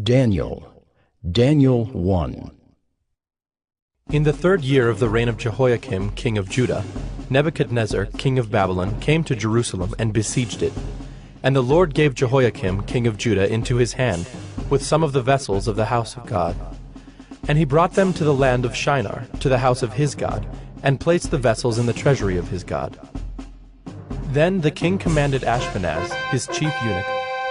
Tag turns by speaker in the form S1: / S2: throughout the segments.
S1: Daniel. Daniel 1.
S2: In the 3rd year of the reign of Jehoiakim, king of Judah, Nebuchadnezzar, king of Babylon, came to Jerusalem and besieged it. And the Lord gave Jehoiakim, king of Judah, into his hand, with some of the vessels of the house of God. And he brought them to the land of Shinar, to the house of his God, and placed the vessels in the treasury of his God. Then the king commanded Ashpenaz, his chief eunuch,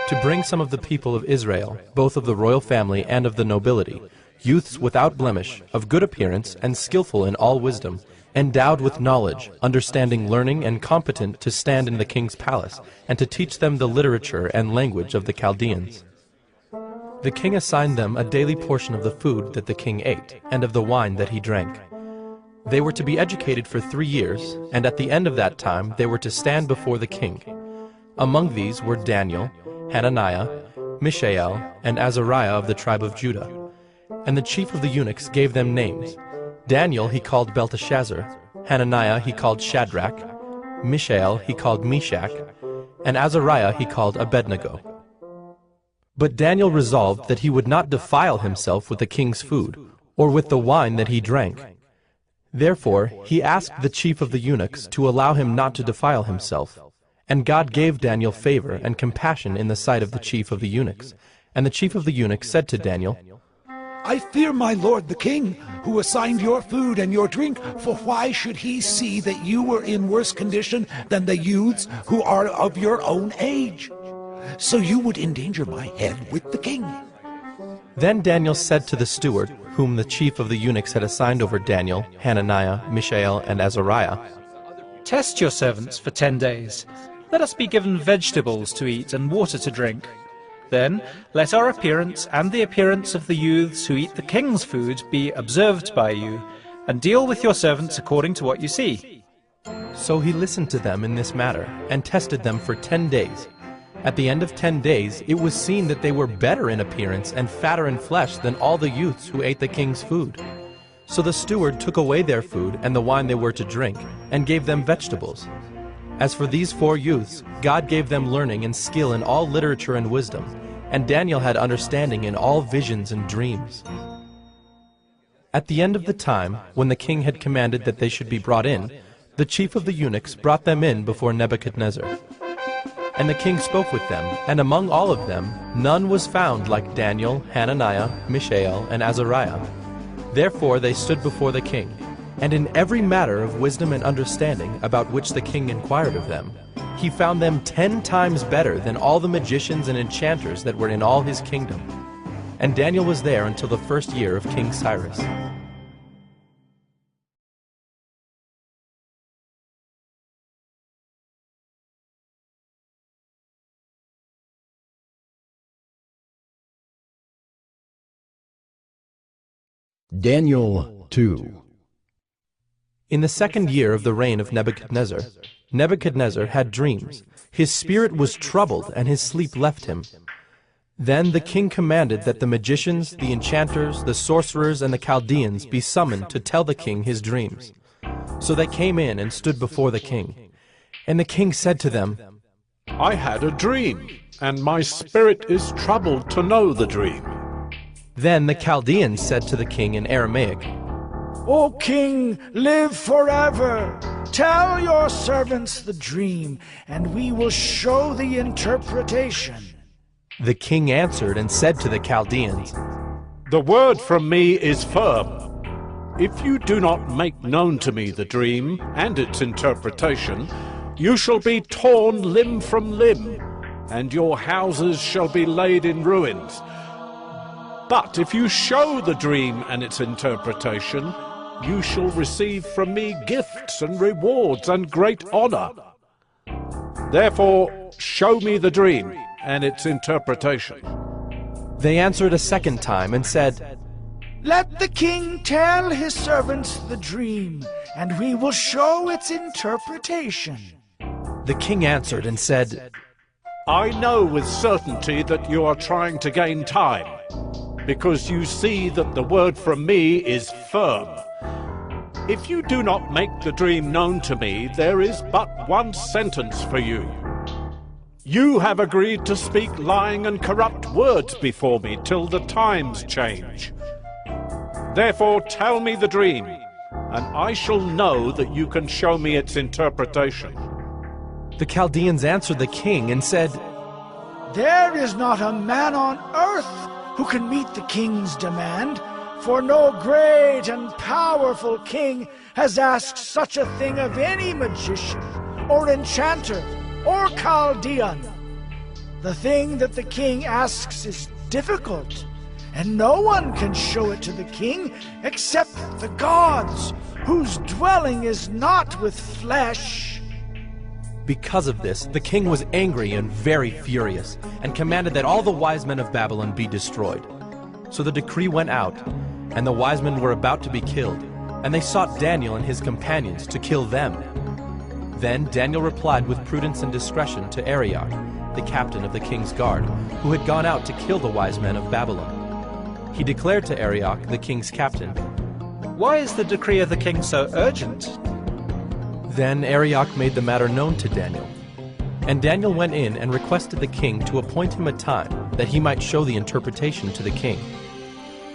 S2: to bring some of the people of Israel, both of the royal family and of the nobility, youths without blemish, of good appearance, and skillful in all wisdom, endowed with knowledge, understanding learning, and competent to stand in the king's palace, and to teach them the literature and language of the Chaldeans. The king assigned them a daily portion of the food that the king ate, and of the wine that he drank. They were to be educated for 3 years, and at the end of that time they were to stand before the king. Among these were Daniel, Hananiah, Mishael, and Azariah of the tribe of Judah. And the chief of the eunuchs gave them names. Daniel he called Belteshazzar, Hananiah he called Shadrach, Mishael he called Meshach, and Azariah he called Abednego. But Daniel resolved that he would not defile himself with the king's food, or with the wine that he drank. Therefore he asked the chief of the eunuchs to allow him not to defile himself. And God gave Daniel favor and compassion in the sight of the chief of the eunuchs. And the chief of the eunuchs said to Daniel,
S3: I fear my lord the king, who assigned your food and your drink, for why should he see that you were in worse condition than the youths who are of your own age? So you would endanger my head with the king.
S2: Then Daniel said to the steward, whom the chief of the eunuchs had assigned over Daniel, Hananiah, Mishael, and Azariah,
S4: Test your servants for 10 days. Let us be given vegetables to eat and water to drink. Then let our appearance and the appearance of the youths who eat the king's food be observed by you, and deal with your servants according to what you see.
S2: So he listened to them in this matter, and tested them for 10 days. At the end of 10 days it was seen that they were better in appearance and fatter in flesh than all the youths who ate the king's food. So the steward took away their food and the wine they were to drink, and gave them vegetables. As for these 4 youths, God gave them learning and skill in all literature and wisdom, and Daniel had understanding in all visions and dreams. At the end of the time, when the king had commanded that they should be brought in, the chief of the eunuchs brought them in before Nebuchadnezzar. And the king spoke with them, and among all of them none was found like Daniel, Hananiah, Mishael, and Azariah. Therefore they stood before the king, and in every matter of wisdom and understanding about which the king inquired of them, he found them 10 times better than all the magicians and enchanters that were in all his kingdom. And Daniel was there until the 1st year of King Cyrus.
S1: Daniel 2.
S2: In the 2nd year of the reign of Nebuchadnezzar, Nebuchadnezzar had dreams. His spirit was troubled, and his sleep left him. Then the king commanded that the magicians, the enchanters, the sorcerers, and the Chaldeans be summoned to tell the king his dreams. So they came in and stood before the king. And the king said to them,
S5: I had a dream, and my spirit is troubled to know the dream.
S2: Then the Chaldeans said to the king in Aramaic,
S3: O king, live forever. Tell your servants the dream, and we will show the interpretation.
S2: The king answered and said to the Chaldeans,
S5: The word from me is firm. If you do not make known to me the dream and its interpretation, you shall be torn limb from limb, and your houses shall be laid in ruins. But if you show the dream and its interpretation, you shall receive from me gifts and rewards and great honor. Therefore, show me the dream and its interpretation.
S2: They answered a 2nd time and said,
S3: Let the king tell his servants the dream, and we will show its interpretation.
S2: The king answered and said,
S5: I know with certainty that you are trying to gain time, because you see that the word from me is firm. If you do not make the dream known to me, there is but one sentence for you. You have agreed to speak lying and corrupt words before me till the times change. Therefore tell me the dream, and I shall know that you can show me its interpretation."
S2: The Chaldeans answered the king and said,
S6: "There is not a man on earth who can meet the king's demand, for no great and powerful king has asked such a thing of any magician, or enchanter, or Chaldean. The thing that the king asks is difficult, and no one can show it to the king except the gods, whose dwelling is not with flesh."
S2: Because of this, the king was angry and very furious, and commanded that all the wise men of Babylon be destroyed. So the decree went out, and the wise men were about to be killed, and they sought Daniel and his companions to kill them. Then Daniel replied with prudence and discretion to Arioch, the captain of the king's guard, who had gone out to kill the wise men of Babylon. He declared to Arioch, the king's captain,
S4: "Why is the decree of the king so urgent?"
S2: Then Arioch made the matter known to Daniel. And Daniel went in and requested the king to appoint him a time, that he might show the interpretation to the king.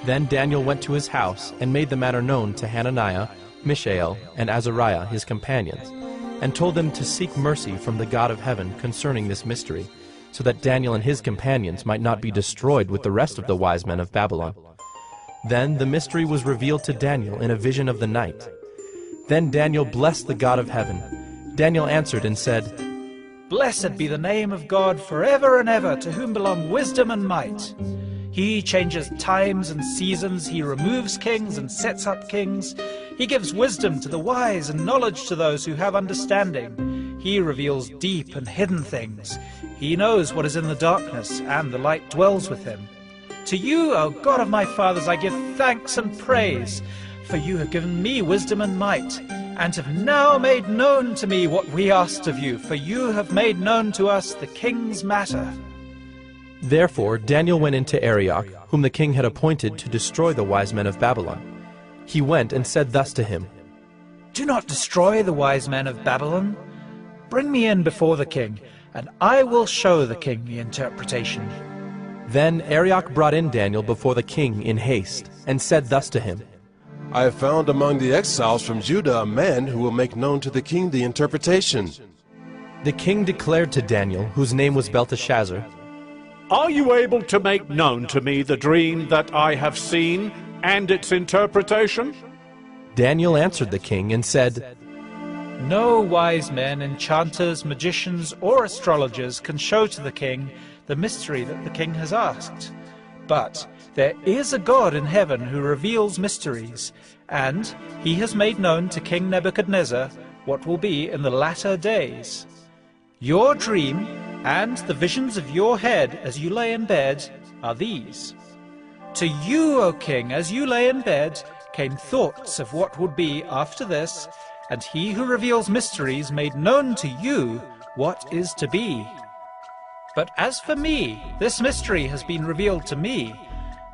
S2: Then Daniel went to his house and made the matter known to Hananiah, Mishael, and Azariah, his companions, and told them to seek mercy from the God of heaven concerning this mystery, so that Daniel and his companions might not be destroyed with the rest of the wise men of Babylon. Then the mystery was revealed to Daniel in a vision of the night. Then Daniel blessed the God of heaven. Daniel answered and said,
S4: "Blessed be the name of God forever and ever, to whom belong wisdom and might. He changes times and seasons, he removes kings and sets up kings. He gives wisdom to the wise and knowledge to those who have understanding. He reveals deep and hidden things. He knows what is in the darkness, and the light dwells with him. To you, O God of my fathers, I give thanks and praise, for you have given me wisdom and might, and have now made known to me what we asked of you, for you have made known to us the king's matter."
S2: Therefore Daniel went into Arioch, whom the king had appointed to destroy the wise men of Babylon. He went and said thus to him,
S4: "Do not destroy the wise men of Babylon. Bring me in before the king, and I will show the king the interpretation."
S2: Then Arioch brought in Daniel before the king in haste, and said thus to him,
S7: "I have found among the exiles from Judah a man who will make known to the king the interpretation."
S2: The king declared to Daniel, whose name was Belteshazzar,
S5: "Are you able to make known to me the dream that I have seen and its interpretation?"
S2: Daniel answered the king and said,
S4: "No wise men, enchanters, magicians, or astrologers can show to the king the mystery that the king has asked. But there is a God in heaven who reveals mysteries, and he has made known to King Nebuchadnezzar what will be in the latter days. Your dream and the visions of your head as you lay in bed are these. To you, O king, as you lay in bed, came thoughts of what would be after this, and he who reveals mysteries made known to you what is to be. But as for me, this mystery has been revealed to me,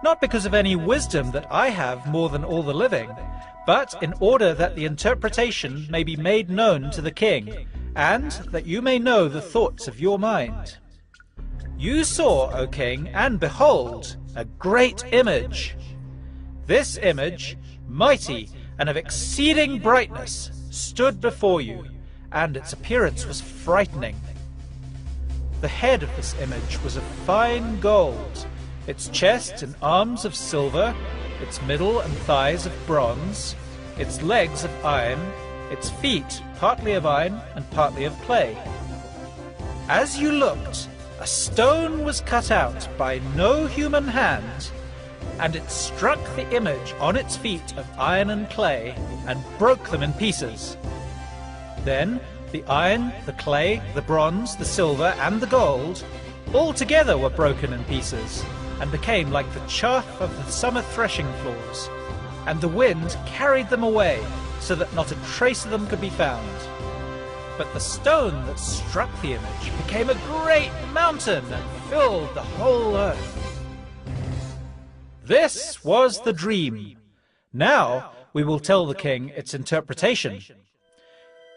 S4: not because of any wisdom that I have more than all the living, but in order that the interpretation may be made known to the king, and that you may know the thoughts of your mind. You saw, O king, and behold, a great image. This image, mighty and of exceeding brightness, stood before you, and its appearance was frightening. The head of this image was of fine gold, its chest and arms of silver, its middle and thighs of bronze, its legs of iron, its feet partly of iron and partly of clay. As you looked, a stone was cut out by no human hand, and it struck the image on its feet of iron and clay, and broke them in pieces. Then the iron, the clay, the bronze, the silver, and the gold all together were broken in pieces, and became like the chaff of the summer threshing floors, and the wind carried them away, so that not a trace of them could be found. But the stone that struck the image became a great mountain and filled the whole earth. This was the dream. Now we will tell the king its interpretation.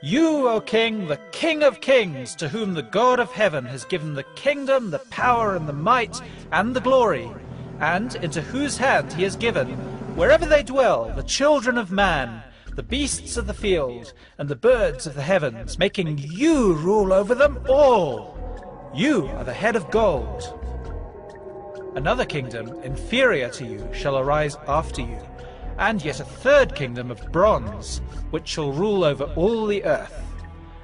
S4: You, O king, the King of kings, to whom the God of heaven has given the kingdom, the power, and the might, and the glory, and into whose hand he has given, wherever they dwell, the children of man, the beasts of the field, and the birds of the heavens, making you rule over them all. You are the head of gold. Another kingdom, inferior to you, shall arise after you, and yet a third kingdom of bronze, which shall rule over all the earth.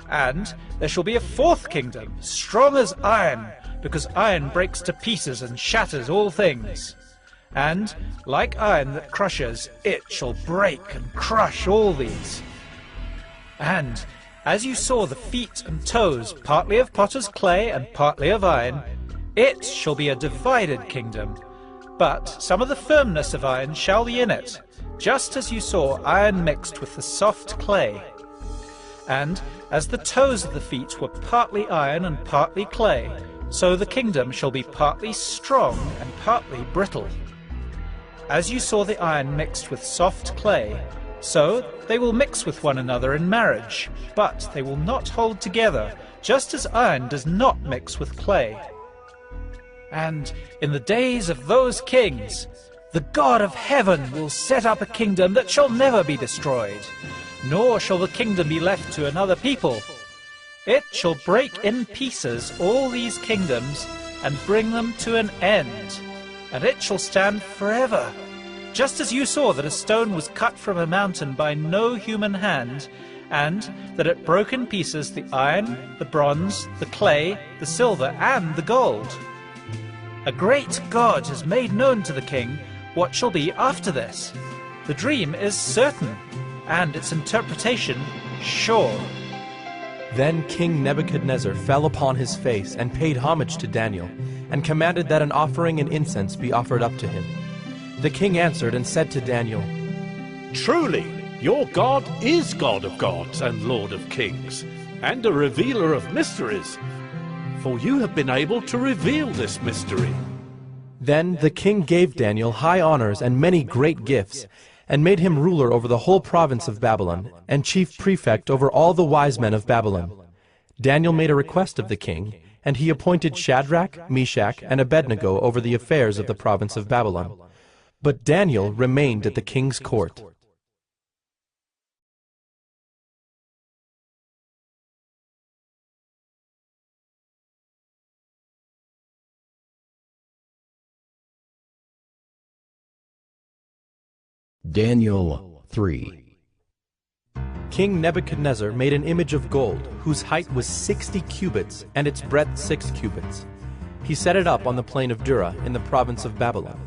S4: And there shall be a fourth kingdom, strong as iron, because iron breaks to pieces and shatters all things. And, like iron that crushes, it shall break and crush all these. And, as you saw the feet and toes, partly of potter's clay and partly of iron, it shall be a divided kingdom. But some of the firmness of iron shall be in it, just as you saw iron mixed with the soft clay. And as the toes of the feet were partly iron and partly clay, so the kingdom shall be partly strong and partly brittle. As you saw the iron mixed with soft clay, so they will mix with one another in marriage, but they will not hold together, just as iron does not mix with clay. And in the days of those kings, the God of heaven will set up a kingdom that shall never be destroyed, nor shall the kingdom be left to another people. It shall break in pieces all these kingdoms and bring them to an end, and it shall stand forever. Just as you saw that a stone was cut from a mountain by no human hand, and that it broke in pieces the iron, the bronze, the clay, the silver, and the gold. A great God has made known to the king what shall be after this. The dream is certain, and its interpretation sure.
S2: Then King Nebuchadnezzar fell upon his face and paid homage to Daniel, and commanded that an offering and incense be offered up to him. The king answered and said to Daniel,
S5: Truly, your God is God of gods and Lord of kings, and a revealer of mysteries, for you have been able to reveal this mystery.
S2: Then the king gave Daniel high honors and many great gifts, and made him ruler over the whole province of Babylon, and chief prefect over all the wise men of Babylon. Daniel made a request of the king, and he appointed Shadrach, Meshach, and Abednego over the affairs of the province of Babylon. But Daniel remained at the king's court.
S1: Daniel 3.
S2: King Nebuchadnezzar made an image of gold, whose height was 60 cubits, and its breadth 6 cubits. He set it up on the plain of Dura, in the province of Babylon.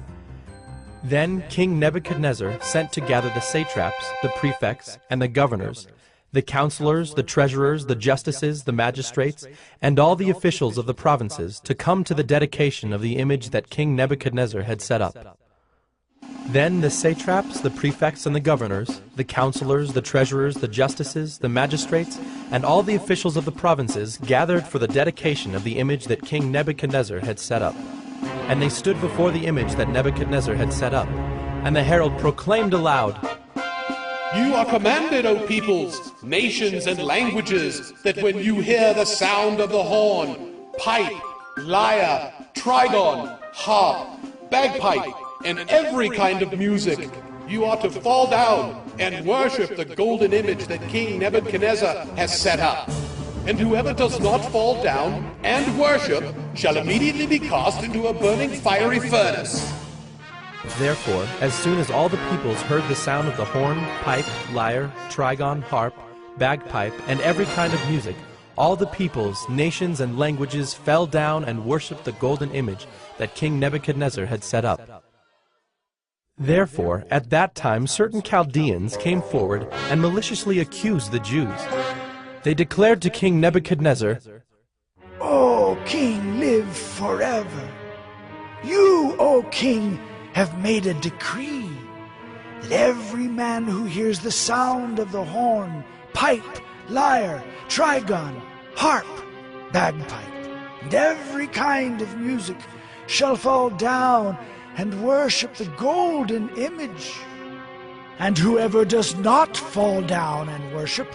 S2: Then King Nebuchadnezzar sent to gather the satraps, the prefects, and the governors, the counselors, the treasurers, the justices, the magistrates, and all the officials of the provinces, to come to the dedication of the image that King Nebuchadnezzar had set up. Then the satraps, the prefects, and the governors, the counselors, the treasurers, the justices, the magistrates, and all the officials of the provinces gathered for the dedication of the image that King Nebuchadnezzar had set up. And they stood before the image that Nebuchadnezzar had set up. And the herald proclaimed aloud,
S8: You are commanded, O peoples, nations, and languages, that when you hear the sound of the horn, pipe, lyre, trigon, harp, bagpipe, and every kind of music, you are to fall down and worship the golden image that King Nebuchadnezzar has set up. And whoever does not fall down and worship shall immediately be cast into a burning fiery furnace.
S2: Therefore, as soon as all the peoples heard the sound of the horn, pipe, lyre, trigon, harp, bagpipe, and every kind of music, all the peoples, nations, and languages fell down and worshipped the golden image that King Nebuchadnezzar had set up. Therefore, at that time certain Chaldeans came forward and maliciously accused the Jews. They declared to King Nebuchadnezzar,
S6: O king, live forever. You, O king, have made a decree that every man who hears the sound of the horn, pipe, lyre, trigon, harp, bagpipe, and every kind of music shall fall down and worship the golden image. And whoever does not fall down and worship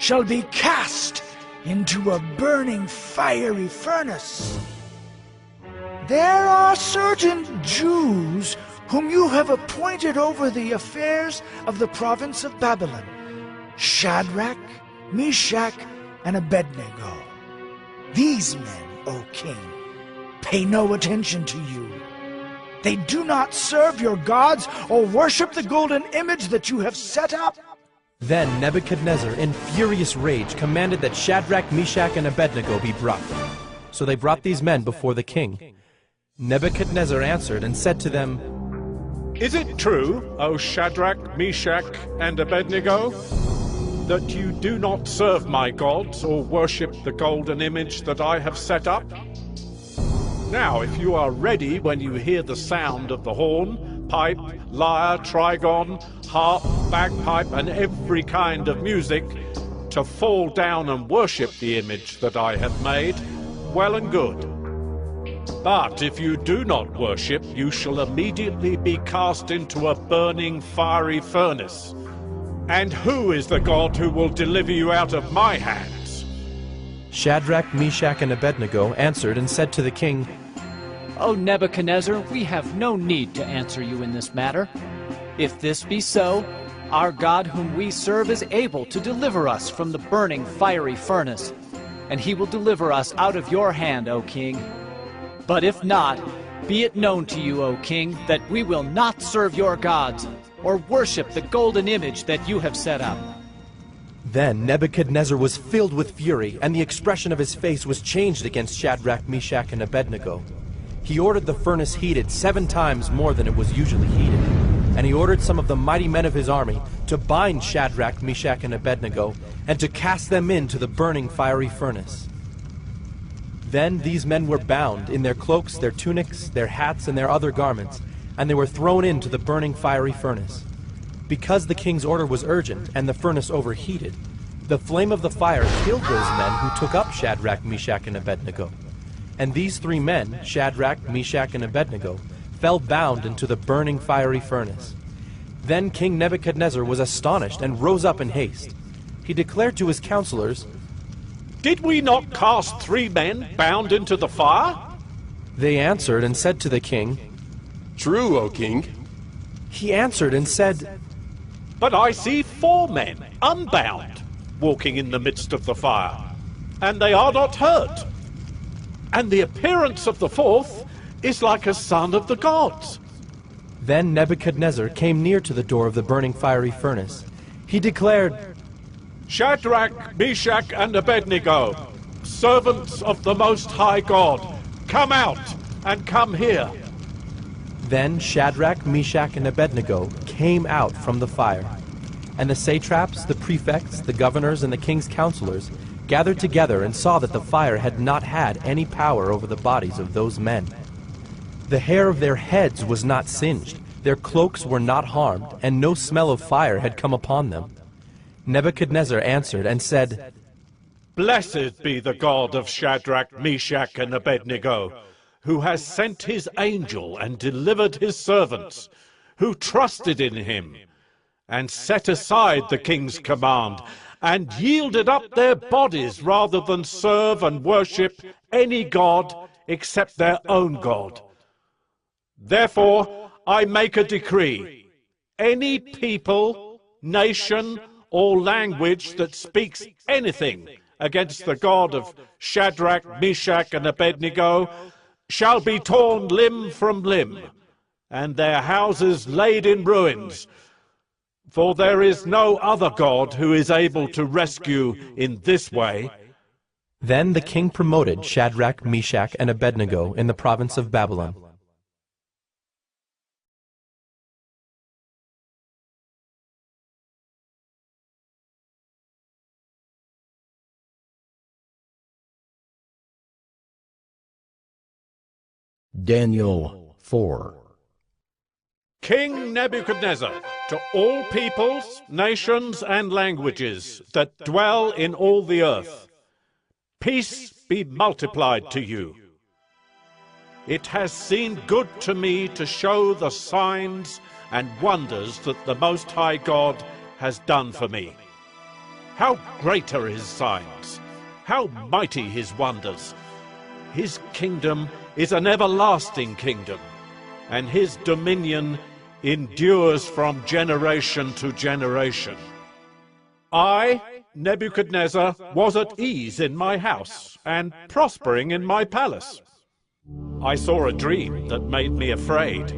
S6: shall be cast into a burning fiery furnace. There are certain Jews whom you have appointed over the affairs of the province of Babylon, Shadrach, Meshach, and Abednego. These men, O king, pay no attention to you. They do not serve your gods or worship the golden image that you have set up.
S2: Then Nebuchadnezzar, in furious rage, commanded that Shadrach, Meshach, and Abednego be brought. So they brought these men before the king. Nebuchadnezzar answered and said to them,
S5: Is it true, O Shadrach, Meshach, and Abednego, that you do not serve my gods or worship the golden image that I have set up? Now, if you are ready when you hear the sound of the horn, pipe, lyre, trigon, harp, bagpipe, and every kind of music, to fall down and worship the image that I have made, well and good. But if you do not worship, you shall immediately be cast into a burning fiery furnace. And who is the God who will deliver you out of my hands?
S2: Shadrach, Meshach, and Abednego answered and said to the king,
S9: O Nebuchadnezzar, we have no need to answer you in this matter. If this be so, our God whom we serve is able to deliver us from the burning fiery furnace, and he will deliver us out of your hand, O king. But if not, be it known to you, O king, that we will not serve your gods, or worship the golden image that you have set up.
S2: Then Nebuchadnezzar was filled with fury, and the expression of his face was changed against Shadrach, Meshach, and Abednego. He ordered the furnace heated 7 times more than it was usually heated, and he ordered some of the mighty men of his army to bind Shadrach, Meshach, and Abednego, and to cast them into the burning fiery furnace. Then these men were bound in their cloaks, their tunics, their hats, and their other garments, and they were thrown into the burning fiery furnace. Because the king's order was urgent and the furnace overheated, the flame of the fire killed those men who took up Shadrach, Meshach, and Abednego. And these 3 men, Shadrach, Meshach, and Abednego, fell bound into the burning fiery furnace. Then King Nebuchadnezzar was astonished and rose up in haste. He declared to his counselors,
S5: Did we not cast 3 men bound into the fire?
S2: They answered and said to the king,
S7: True, O king.
S2: He answered and said,
S5: But I see 4 men, unbound, walking in the midst of the fire, and they are not hurt. And the appearance of the 4th is like a son of the gods.
S2: Then Nebuchadnezzar came near to the door of the burning fiery furnace. He declared,
S5: Shadrach, Meshach, and Abednego, servants of the Most High God, come out and come here.
S2: Then Shadrach, Meshach, and Abednego came out from the fire. And the satraps, the prefects, the governors, and the king's counselors gathered together and saw that the fire had not had any power over the bodies of those men. The hair of their heads was not singed, their cloaks were not harmed, and no smell of fire had come upon them. Nebuchadnezzar answered and said,
S5: Blessed be the God of Shadrach, Meshach, and Abednego, who has sent his angel and delivered his servants, who trusted in him, and set aside the king's command, and yielded up their bodies rather than serve and worship any god except their own God. Therefore I make a decree. Any people, nation, or language that speaks anything against the God of Shadrach, Meshach, and Abednego shall be torn limb from limb, and their houses laid in ruins. For there is no other God who is able to rescue in this way.
S2: Then the king promoted Shadrach, Meshach, and Abednego in the province of Babylon.
S1: Daniel 4.
S5: King Nebuchadnezzar, to all peoples, nations, and languages that dwell in all the earth, peace be multiplied to you. It has seemed good to me to show the signs and wonders that the Most High God has done for me. How great are his signs! How mighty his wonders! His kingdom is an everlasting kingdom, and his dominion endures from generation to generation. I, Nebuchadnezzar, was at ease in my house and prospering in my palace. I saw a dream that made me afraid.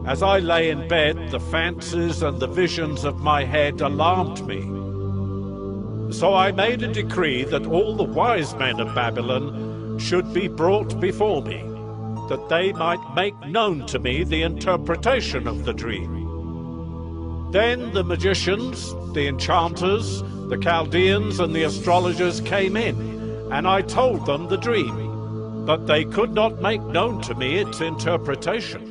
S5: As I lay in bed, the fancies and the visions of my head alarmed me. So I made a decree that all the wise men of Babylon should be brought before me, that they might make known to me the interpretation of the dream. Then the magicians, the enchanters, the Chaldeans, and the astrologers came in, and I told them the dream, but they could not make known to me its interpretation.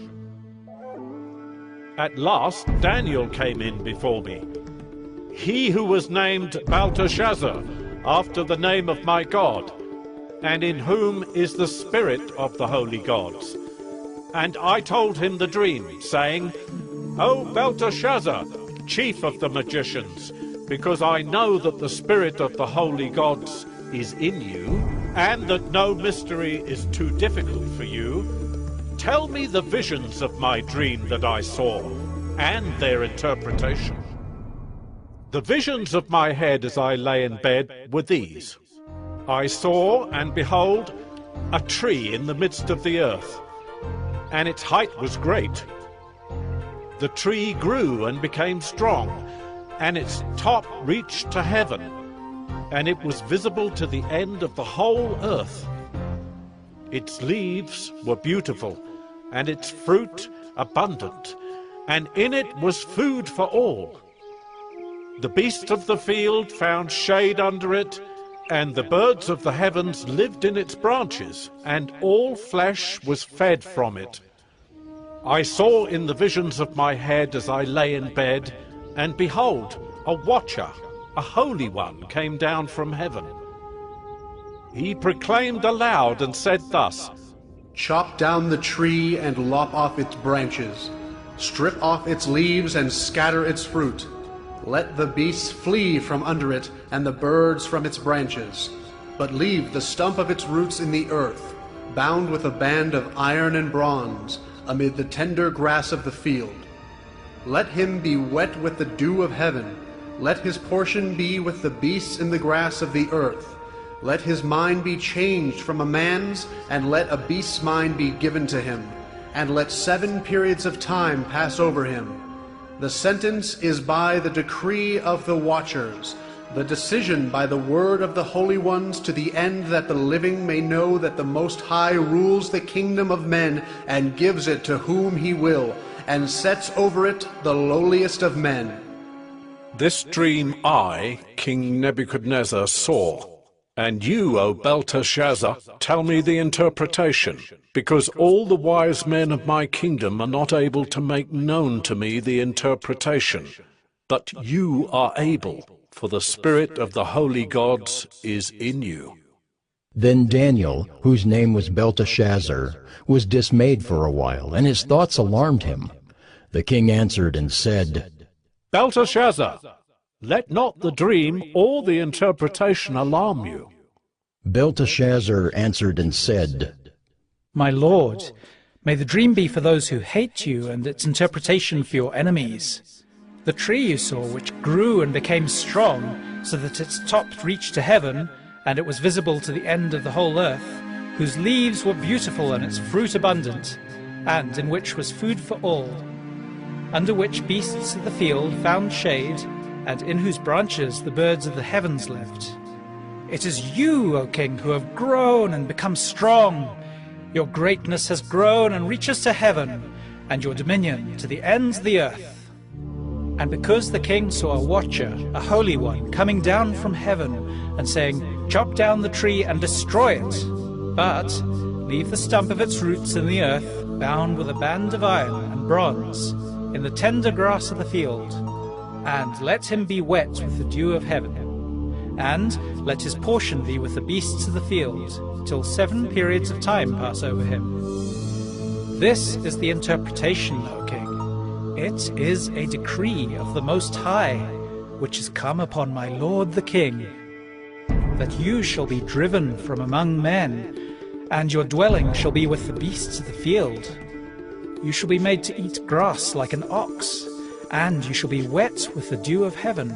S5: At last Daniel came in before me, he who was named Belteshazzar, after the name of my God, and in whom is the spirit of the holy gods. And I told him the dream, saying, O Belteshazzar, chief of the magicians, because I know that the spirit of the holy gods is in you, and that no mystery is too difficult for you, tell me the visions of my dream that I saw, and their interpretation. The visions of my head as I lay in bed were these. I saw, and behold, a tree in the midst of the earth, and its height was great. The tree grew and became strong, and its top reached to heaven, and it was visible to the end of the whole earth. Its leaves were beautiful, and its fruit abundant, and in it was food for all. The beasts of the field found shade under it, and the birds of the heavens lived in its branches, and all flesh was fed from it. I saw in the visions of my head as I lay in bed, and behold, a watcher, a holy one, came down from heaven. He proclaimed aloud and said thus,
S10: Chop down the tree and lop off its branches. Strip off its leaves and scatter its fruit. Let the beasts flee from under it, and the birds from its branches. But leave the stump of its roots in the earth, bound with a band of iron and bronze, amid the tender grass of the field. Let him be wet with the dew of heaven. Let his portion be with the beasts in the grass of the earth. Let his mind be changed from a man's, and let a beast's mind be given to him. And let 7 periods of time pass over him. The sentence is by the decree of the watchers, the decision by the word of the holy ones, to the end that the living may know that the Most High rules the kingdom of men, and gives it to whom he will, and sets over it the lowliest of men.
S5: This dream I, King Nebuchadnezzar, saw. And you, O Belteshazzar, tell me the interpretation, because all the wise men of my kingdom are not able to make known to me the interpretation. But you are able, for the spirit of the holy gods is in you.
S1: Then Daniel, whose name was Belteshazzar, was dismayed for a while, and his thoughts alarmed him. The king answered and said,
S5: Belteshazzar, let not the dream or the interpretation alarm you.
S1: Belteshazzar answered and said,
S4: My lord, may the dream be for those who hate you, and its interpretation for your enemies. The tree you saw, which grew and became strong, so that its top reached to heaven, and it was visible to the end of the whole earth, whose leaves were beautiful and its fruit abundant, and in which was food for all, under which beasts of the field found shade, and in whose branches the birds of the heavens lived. It is you, O king, who have grown and become strong. Your greatness has grown and reaches to heaven, and your dominion to the ends of the earth. And because the king saw a watcher, a holy one, coming down from heaven, and saying, Chop down the tree and destroy it, but leave the stump of its roots in the earth, bound with a band of iron and bronze, in the tender grass of the field, and let him be wet with the dew of heaven, and let his portion be with the beasts of the field, till 7 periods of time pass over him. This is the interpretation, O king. It is a decree of the Most High, which is come upon my lord the king, that you shall be driven from among men, and your dwelling shall be with the beasts of the field. You shall be made to eat grass like an ox, and you shall be wet with the dew of heaven.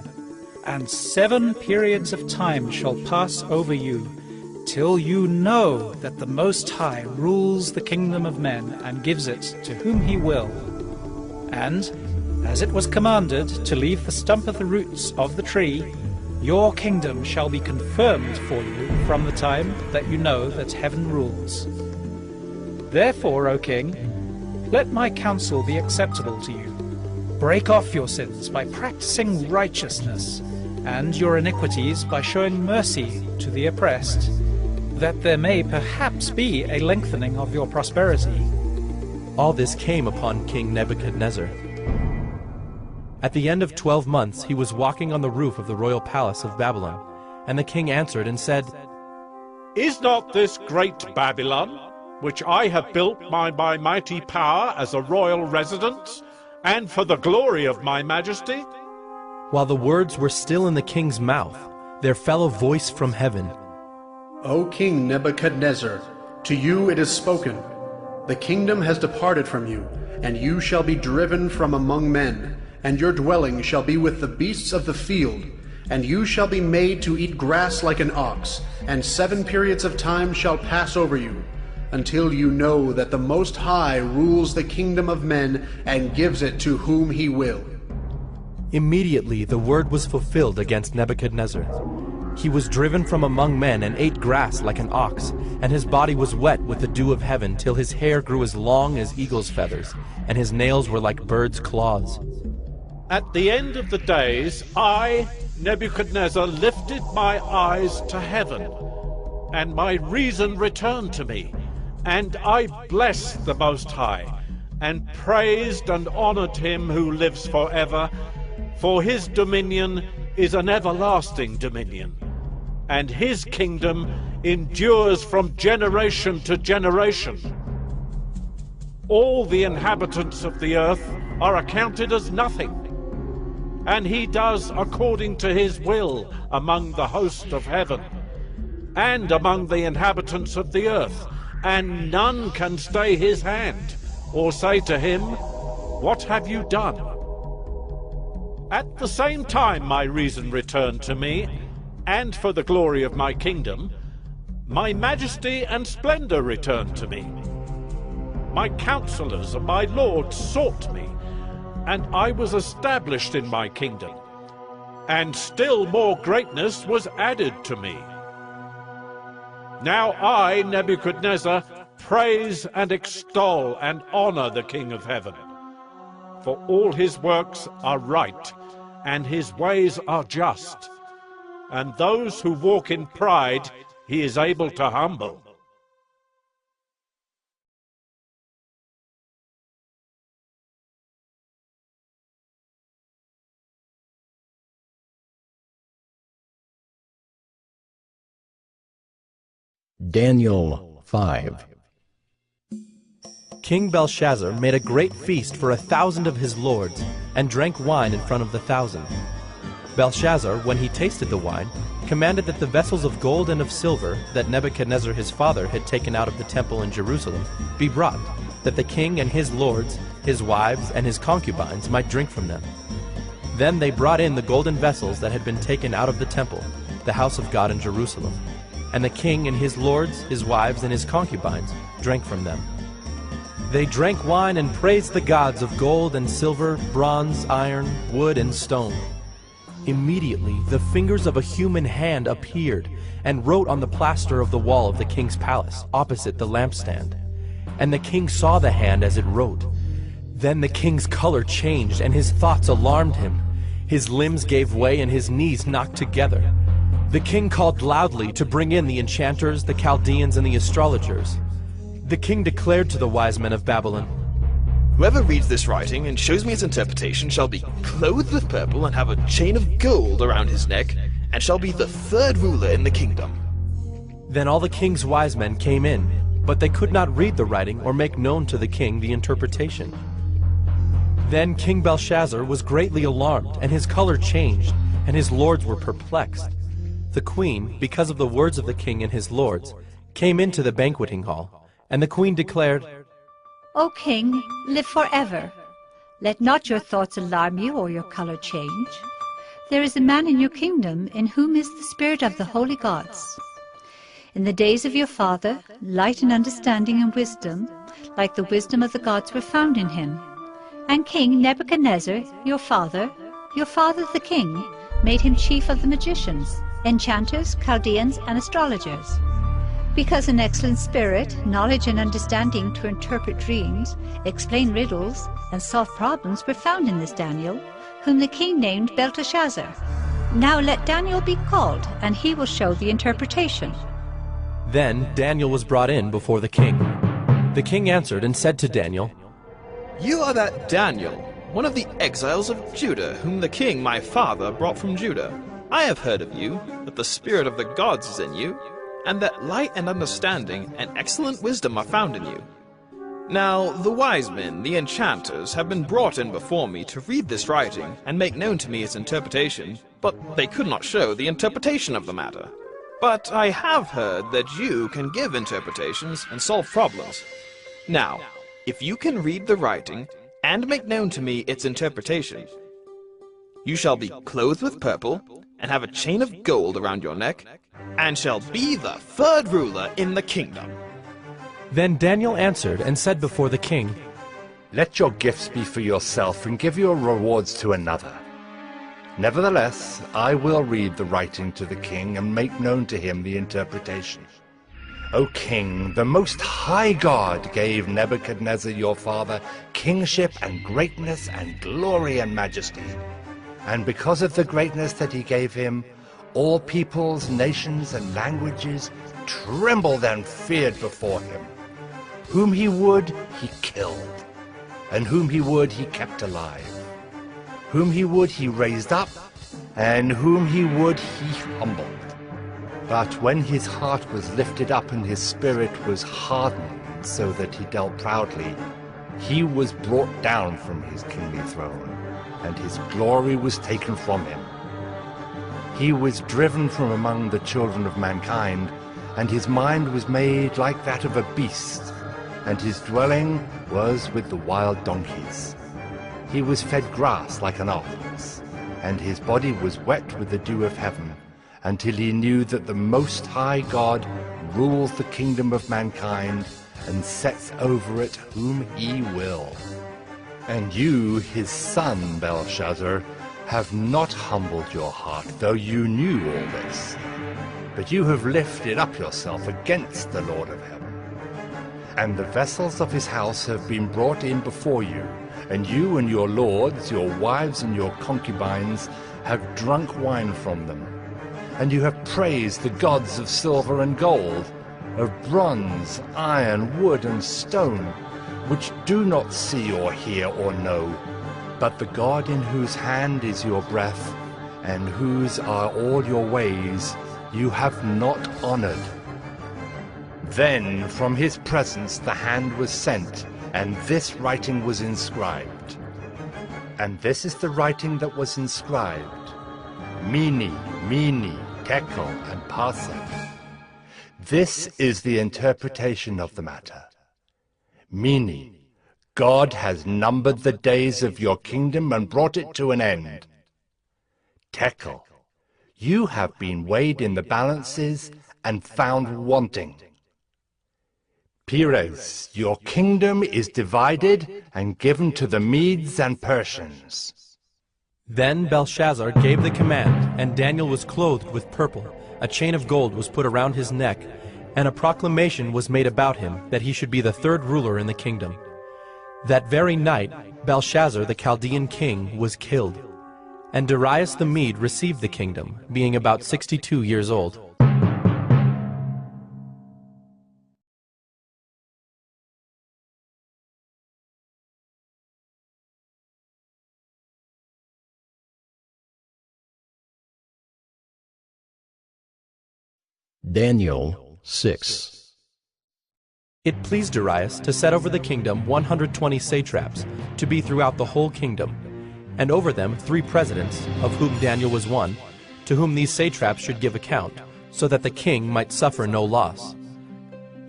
S4: And 7 periods of time shall pass over you, till you know that the Most High rules the kingdom of men, and gives it to whom he will. And, as it was commanded to leave the stump of the roots of the tree, your kingdom shall be confirmed for you from the time that you know that heaven rules. Therefore, O king, let my counsel be acceptable to you. Break off your sins by practicing righteousness, and your iniquities by showing mercy to the oppressed, that there may perhaps be a lengthening of your prosperity.
S2: All this came upon King Nebuchadnezzar. At the end of 12 months he was walking on the roof of the royal palace of Babylon, and the king answered and said,
S5: Is not this great Babylon, which I have built by my mighty power as a royal residence, and for the glory of my majesty?
S2: While the words were still in the king's mouth, there fell a voice from heaven.
S10: O King Nebuchadnezzar, to you it is spoken. The kingdom has departed from you, and you shall be driven from among men, and your dwelling shall be with the beasts of the field, and you shall be made to eat grass like an ox, and 7 periods of time shall pass over you, until you know that the Most High rules the kingdom of men and gives it to whom he will.
S2: Immediately the word was fulfilled against Nebuchadnezzar. He was driven from among men and ate grass like an ox, and his body was wet with the dew of heaven, till his hair grew as long as eagle's feathers, and his nails were like birds' claws.
S5: At the end of the days, I, Nebuchadnezzar, lifted my eyes to heaven, and my reason returned to me, and I blessed the Most High, and praised and honored him who lives forever, for his dominion is an everlasting dominion, and his kingdom endures from generation to generation. All the inhabitants of the earth are accounted as nothing, and he does according to his will among the host of heaven, and among the inhabitants of the earth, and none can stay his hand, or say to him, What have you done? At the same time my reason returned to me, and for the glory of my kingdom, my majesty and splendor returned to me. My counselors and my lords sought me, and I was established in my kingdom, and still more greatness was added to me. Now I, Nebuchadnezzar, praise and extol and honor the King of heaven. For all his works are right, and his ways are just, and those who walk in pride he is able to humble.
S1: Daniel 5.
S2: King Belshazzar made a great feast for 1,000 of his lords, and drank wine in front of the 1,000. Belshazzar, when he tasted the wine, commanded that the vessels of gold and of silver that Nebuchadnezzar his father had taken out of the temple in Jerusalem be brought, that the king and his lords, his wives, and his concubines might drink from them. Then they brought in the golden vessels that had been taken out of the temple, the house of God in Jerusalem. And the king and his lords, his wives, and his concubines drank from them. They drank wine and praised the gods of gold and silver, bronze, iron, wood, and stone. Immediately the fingers of a human hand appeared and wrote on the plaster of the wall of the king's palace, opposite the lampstand. And the king saw the hand as it wrote. Then the king's color changed, and his thoughts alarmed him. His limbs gave way, and his knees knocked together. The king called loudly to bring in the enchanters, the Chaldeans, and the astrologers. The king declared to the wise men of Babylon,
S11: Whoever reads this writing and shows me its interpretation shall be clothed with purple and have a chain of gold around his neck, and shall be the 3rd ruler in the kingdom.
S2: Then all the king's wise men came in, but they could not read the writing or make known to the king the interpretation. Then King Belshazzar was greatly alarmed, and his color changed, and his lords were perplexed. The queen, because of the words of the king and his lords, came into the banqueting hall, and the queen declared,
S12: O king, live forever. Let not your thoughts alarm you or your color change. There is a man in your kingdom in whom is the spirit of the holy gods. In the days of your father, light and understanding and wisdom, like the wisdom of the gods, were found in him. And King Nebuchadnezzar, your father the king, made him chief of the magicians, enchanters, Chaldeans, and astrologers. Because an excellent spirit, knowledge and understanding to interpret dreams, explain riddles, and solve problems were found in this Daniel, whom the king named Belteshazzar. Now let Daniel be called, and he will show the interpretation.
S2: Then Daniel was brought in before the king. The king answered and said to Daniel,
S11: You are that Daniel, one of the exiles of Judah, whom the king my father brought from Judah. I have heard of you, that the spirit of the gods is in you, and that light and understanding and excellent wisdom are found in you. Now the wise men, the enchanters, have been brought in before me to read this writing and make known to me its interpretation, but they could not show the interpretation of the matter. But I have heard that you can give interpretations and solve problems. Now, if you can read the writing and make known to me its interpretation, you shall be clothed with purple and have a chain of gold around your neck, and shall be the third ruler in the kingdom.
S2: Then Daniel answered and said before the king,
S13: Let your gifts be for yourself, and give your rewards to another. Nevertheless, I will read the writing to the king, and make known to him the interpretation. O king, the most high God gave Nebuchadnezzar your father kingship and greatness and glory and majesty. And because of the greatness that he gave him, all peoples, nations, and languages trembled and feared before him. Whom he would, he killed, and whom he would, he kept alive. Whom he would, he raised up, and whom he would, he humbled. But when his heart was lifted up and his spirit was hardened so that he dealt proudly, he was brought down from his kingly throne, and his glory was taken from him. He was driven from among the children of mankind, and his mind was made like that of a beast, and his dwelling was with the wild donkeys. He was fed grass like an ox, and his body was wet with the dew of heaven, until he knew that the Most High God rules the kingdom of mankind, and sets over it whom he will. And you, his son, Belshazzar, have not humbled your heart, though you knew all this. But you have lifted up yourself against the Lord of heaven. And the vessels of his house have been brought in before you, and you and your lords, your wives and your concubines, have drunk wine from them. And you have praised the gods of silver and gold, of bronze, iron, wood, and stone, which do not see or hear or know, but the God in whose hand is your breath, and whose are all your ways, you have not honored. Then from his presence the hand was sent, and this writing was inscribed. And this is the writing that was inscribed: Mene, Mene, Tekel, and Parsec. This is the interpretation of the matter. Mene, God has numbered the days of your kingdom and brought it to an end. Tekel, you have been weighed in the balances and found wanting. Peres, your kingdom is divided and given to the Medes and Persians.
S2: Then Belshazzar gave the command, and Daniel was clothed with purple. A chain of gold was put around his neck, and a proclamation was made about him that he should be the third ruler in the kingdom. That very night Belshazzar the Chaldean king was killed, and Darius the Mede received the kingdom, being about 62 years old.
S1: Daniel 6.
S2: It pleased Darius to set over the kingdom 120 satraps, to be throughout the whole kingdom. and over them 3 presidents, of whom Daniel was one, to whom these satraps should give account, so that the king might suffer no loss.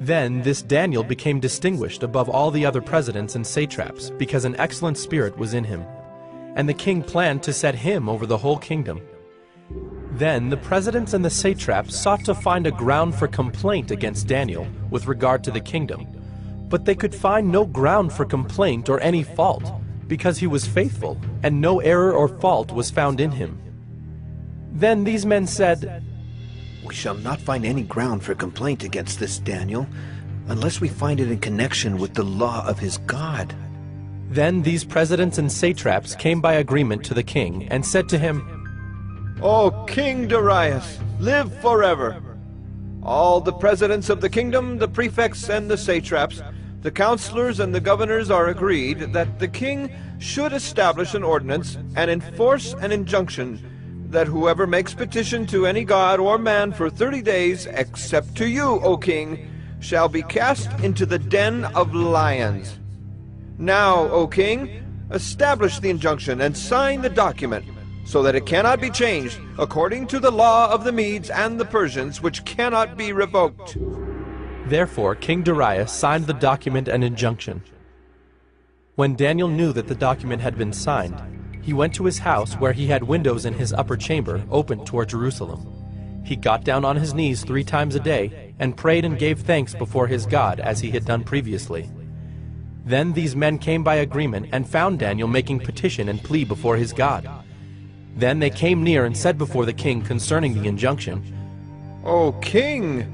S2: Then this Daniel became distinguished above all the other presidents and satraps, because an excellent spirit was in him. And the king planned to set him over the whole kingdom. Then the presidents and the satraps sought to find a ground for complaint against Daniel with regard to the kingdom. But they could find no ground for complaint or any fault, because he was faithful, and no error or fault was found in him. Then these men said,
S14: "We shall not find any ground for complaint against this Daniel, unless we find it in connection with the law of his God."
S2: Then these presidents and satraps came by agreement to the king, and said to him,
S15: "O King Darius, live forever! All the presidents of the kingdom, the prefects and the satraps, the counselors and the governors are agreed that the king should establish an ordinance and enforce an injunction that whoever makes petition to any god or man for 30 days, except to you, O king, shall be cast into the den of lions. Now, O king, establish the injunction and sign the document, so that it cannot be changed, according to the law of the Medes and the Persians, which cannot be revoked."
S2: Therefore King Darius signed the document and injunction. When Daniel knew that the document had been signed, he went to his house, where he had windows in his upper chamber open toward Jerusalem. He got down on his knees 3 times a day, and prayed and gave thanks before his God, as he had done previously. Then these men came by agreement, and found Daniel making petition and plea before his God. Then they came near and said before the king concerning the injunction,
S15: "O king,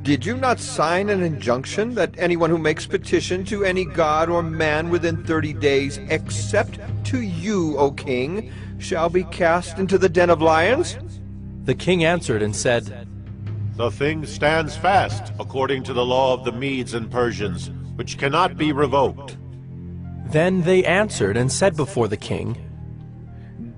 S15: did you not sign an injunction that anyone who makes petition to any god or man within 30 days, except to you, O king, shall be cast into the den of lions?"
S2: The king answered and said,
S5: "The thing stands fast according to the law of the Medes and Persians, which cannot be revoked."
S2: Then they answered and said before the king,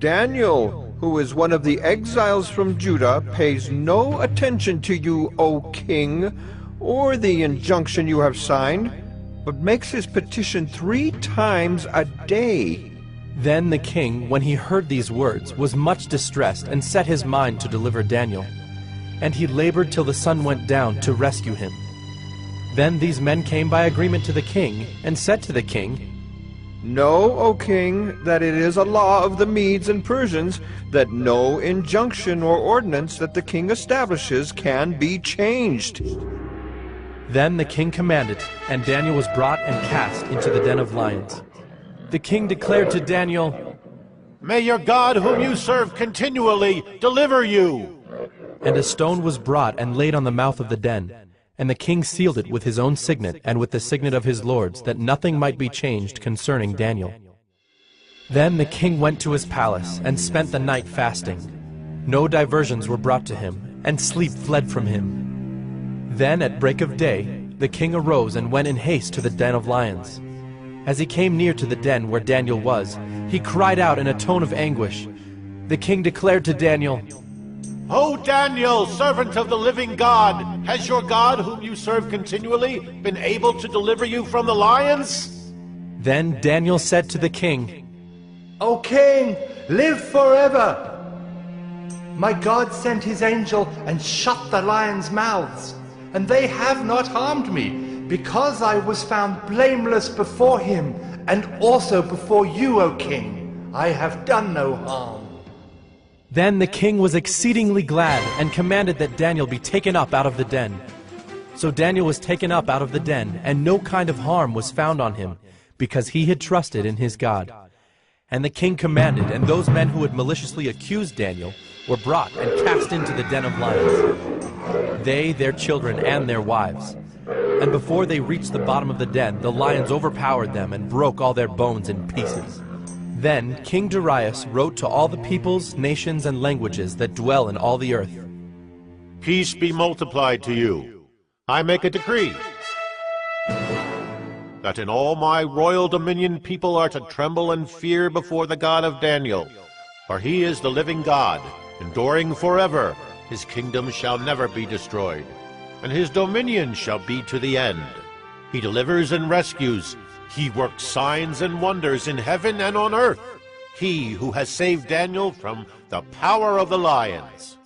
S15: "Daniel, who is one of the exiles from Judah, pays no attention to you, O king, or the injunction you have signed, but makes his petition 3 times a day."
S2: Then the king, when he heard these words, was much distressed, and set his mind to deliver Daniel. And he labored till the sun went down to rescue him. Then these men came by agreement to the king, and said to the king,
S15: "Know, O king, that it is a law of the Medes and Persians that no injunction or ordinance that the king establishes can be changed."
S2: Then the king commanded, and Daniel was brought and cast into the den of lions. The king declared to Daniel,
S5: "May your God, whom you serve continually, deliver you."
S2: And a stone was brought and laid on the mouth of the den. And the king sealed it with his own signet and with the signet of his lords, that nothing might be changed concerning Daniel. Then the king went to his palace, and spent the night fasting. No diversions were brought to him, and sleep fled from him. Then at break of day, the king arose and went in haste to the den of lions. As he came near to the den where Daniel was, he cried out in a tone of anguish. The king declared to Daniel,
S5: "O Daniel, servant of the living God, has your God, whom you serve continually, been able to deliver you from the lions?"
S2: Then Daniel said to the king,
S13: "O king, live forever! My God sent his angel and shut the lions' mouths, and they have not harmed me, because I was found blameless before him, and also before you, O king. I have done no harm."
S2: Then the king was exceedingly glad, and commanded that Daniel be taken up out of the den. So Daniel was taken up out of the den, and no kind of harm was found on him, because he had trusted in his God. And the king commanded, and those men who had maliciously accused Daniel were brought and cast into the den of lions, they, their children, and their wives. And before they reached the bottom of the den, the lions overpowered them and broke all their bones in pieces. Then King Darius wrote to all the peoples, nations, and languages that dwell in all the earth,
S5: "Peace be multiplied to you. I make a decree that in all my royal dominion people are to tremble and fear before the God of Daniel, for he is the living God, enduring forever. His kingdom shall never be destroyed, and his dominion shall be to the end. He delivers and rescues. He works signs and wonders in heaven and on earth.
S16: he who has saved Daniel from the power of the lions.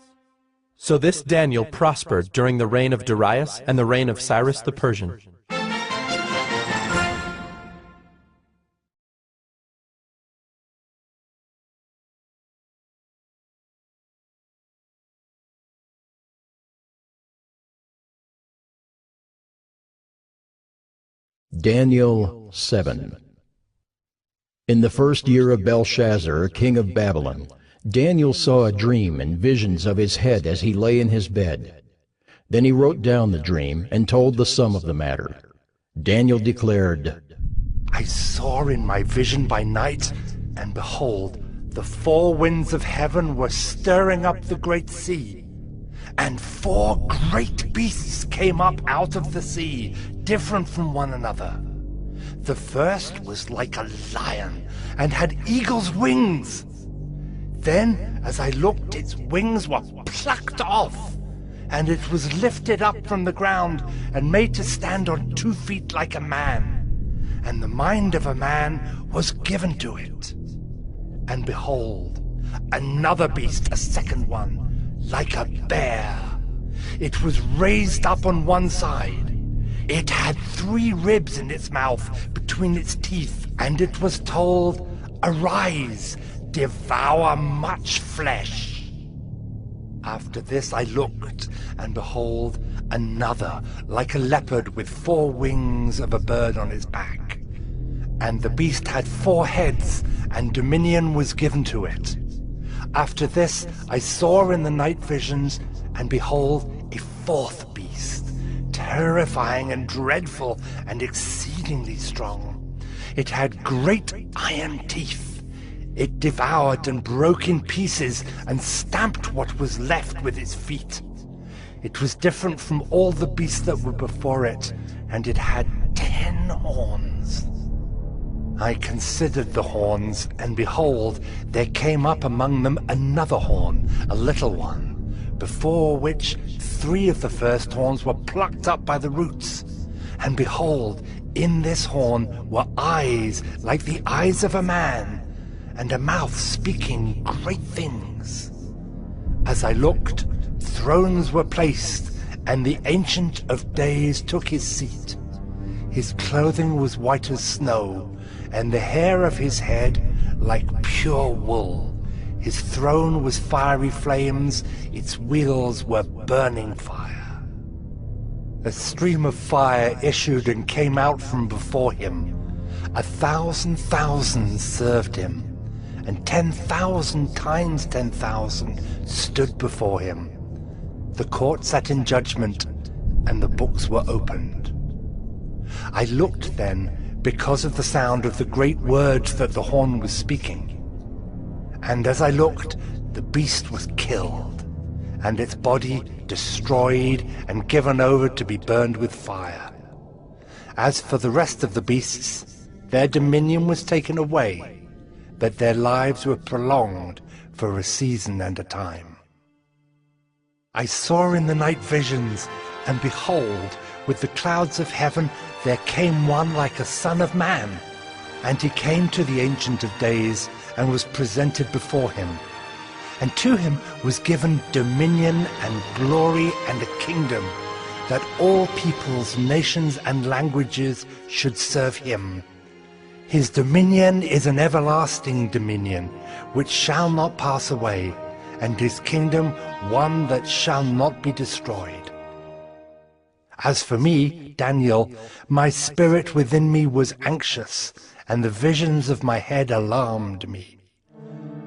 S2: So this Daniel prospered during the reign of Darius and the reign of Cyrus the Persian.
S1: Daniel 7. In the first year of Belshazzar, king of Babylon, Daniel saw a dream and visions of his head as he lay in his bed. Then he wrote down the dream and told the sum of the matter. Daniel declared,
S13: I saw in my vision by night, and behold, the four winds of heaven were stirring up the great sea. And four great beasts came up out of the sea, different from one another. The first was like a lion, and had eagle's wings. Then, as I looked, its wings were plucked off, and it was lifted up from the ground, and made to stand on 2 feet like a man. And the mind of a man was given to it. And behold, another beast, a second one, like a bear. It was raised up on one side. It had 3 ribs in its mouth between its teeth, and it was told, Arise, devour much flesh. After this I looked, and behold, another, like a leopard with 4 wings of a bird on its back. And the beast had 4 heads, and dominion was given to it. After this I saw in the night visions, and behold, a 4th beast, terrifying and dreadful and exceedingly strong. It had great iron teeth. It devoured and broke in pieces and stamped what was left with its feet. It was different from all the beasts that were before it, and it had 10 horns. I considered the horns, and behold, there came up among them another horn, a little one, before which 3 of the first horns were plucked up by the roots. And behold, in this horn were eyes like the eyes of a man, and a mouth speaking great things. As I looked, thrones were placed, and the Ancient of Days took his seat. His clothing was white as snow, and the hair of his head like pure wool. His throne was fiery flames, its wheels were burning fire. A stream of fire issued and came out from before him. 1,000 thousands served him, and 10,000 times 10,000 stood before him. The court sat in judgment, and the books were opened. I looked then, because of the sound of the great words that the horn was speaking. And as I looked, the beast was killed, and its body destroyed and given over to be burned with fire. As for the rest of the beasts, their dominion was taken away, but their lives were prolonged for a season and a time. I saw in the night visions, and behold, with the clouds of heaven there came one like a son of man. And he came to the Ancient of Days, and was presented before him. And to him was given dominion and glory and a kingdom, that all peoples, nations, and languages should serve him. His dominion is an everlasting dominion, which shall not pass away, and his kingdom one that shall not be destroyed. As for me, Daniel, my spirit within me was anxious, and the visions of my head alarmed me.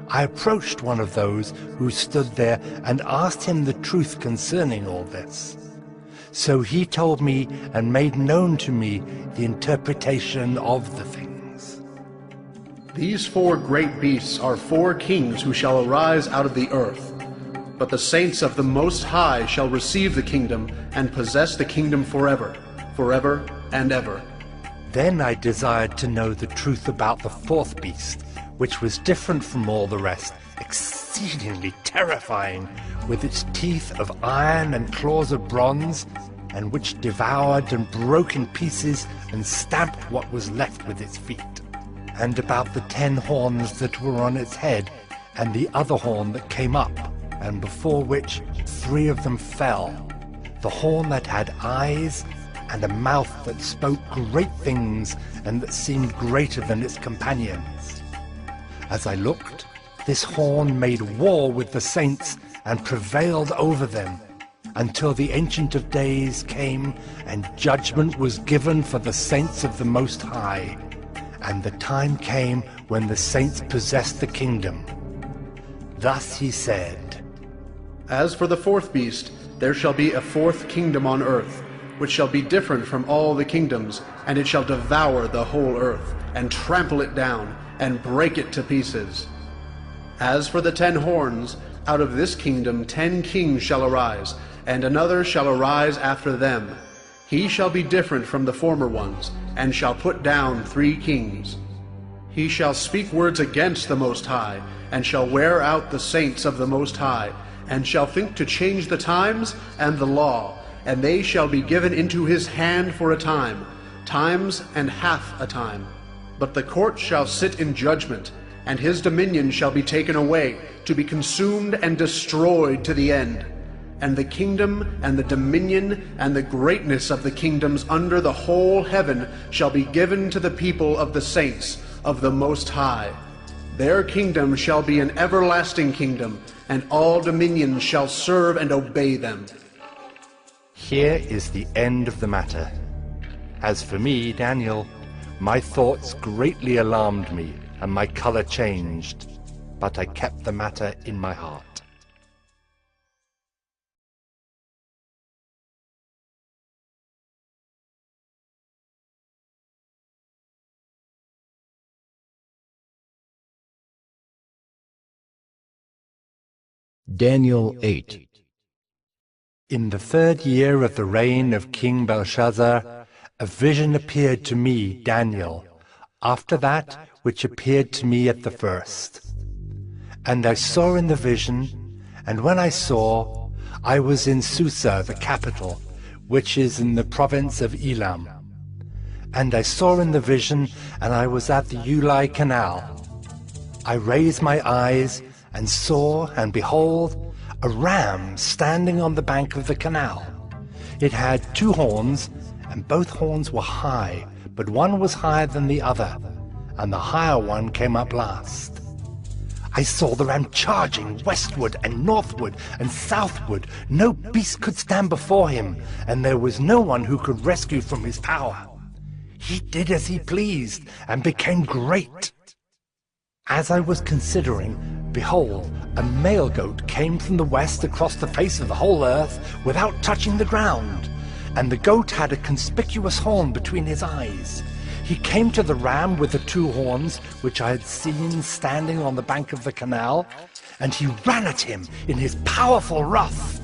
S13: I approached one of those who stood there and asked him the truth concerning all this. So he told me and made known to me the interpretation of the things.
S10: These 4 great beasts are 4 kings who shall arise out of the earth. But the saints of the Most High shall receive the kingdom and possess the kingdom forever, forever and ever.
S13: Then I desired to know the truth about the 4th beast, which was different from all the rest, exceedingly terrifying, with its teeth of iron and claws of bronze, and which devoured and broke in pieces and stamped what was left with its feet. and about the 10 horns that were on its head, and the other horn that came up, and before which 3 of them fell, the horn that had eyes and a mouth that spoke great things and that seemed greater than its companions. As I looked, this horn made war with the saints and prevailed over them, until the Ancient of Days came and judgment was given for the saints of the Most High. And the time came when the saints possessed the kingdom. Thus he said,
S10: As for the 4th beast, there shall be a 4th kingdom on earth, which shall be different from all the kingdoms, and it shall devour the whole earth, and trample it down, and break it to pieces. As for the 10 horns, out of this kingdom 10 kings shall arise, and another shall arise after them. He shall be different from the former ones, and shall put down 3 kings. He shall speak words against the Most High, and shall wear out the saints of the Most High, and shall think to change the times and the law, and they shall be given into his hand for a time, times and half a time. But the court shall sit in judgment, and his dominion shall be taken away, to be consumed and destroyed to the end. And the kingdom and the dominion and the greatness of the kingdoms under the whole heaven shall be given to the people of the saints of the Most High. Their kingdom shall be an everlasting kingdom, and all dominions shall serve and obey them.
S13: Here is the end of the matter. As for me, Daniel, my thoughts greatly alarmed me, and my color changed, but I kept the matter in my heart.
S1: Daniel 8.
S13: In the 3rd year of the reign of King Belshazzar, a vision appeared to me, Daniel, after that which appeared to me at the first. And I saw in the vision, and when I saw, I was in Susa, the capital, which is in the province of Elam. And I saw in the vision, and I was at the Ulai Canal. I raised my eyes, and saw, and behold, a ram standing on the bank of the canal. It had 2 horns, and both horns were high, but one was higher than the other, and the higher one came up last. I saw the ram charging westward and northward and southward. No beast could stand before him, and there was no one who could rescue from his power. He did as he pleased, and became great. As I was considering, behold, a male goat came from the west across the face of the whole earth without touching the ground, and the goat had a conspicuous horn between his eyes. He came to the ram with the 2 horns, which I had seen standing on the bank of the canal, and he ran at him in his powerful wrath.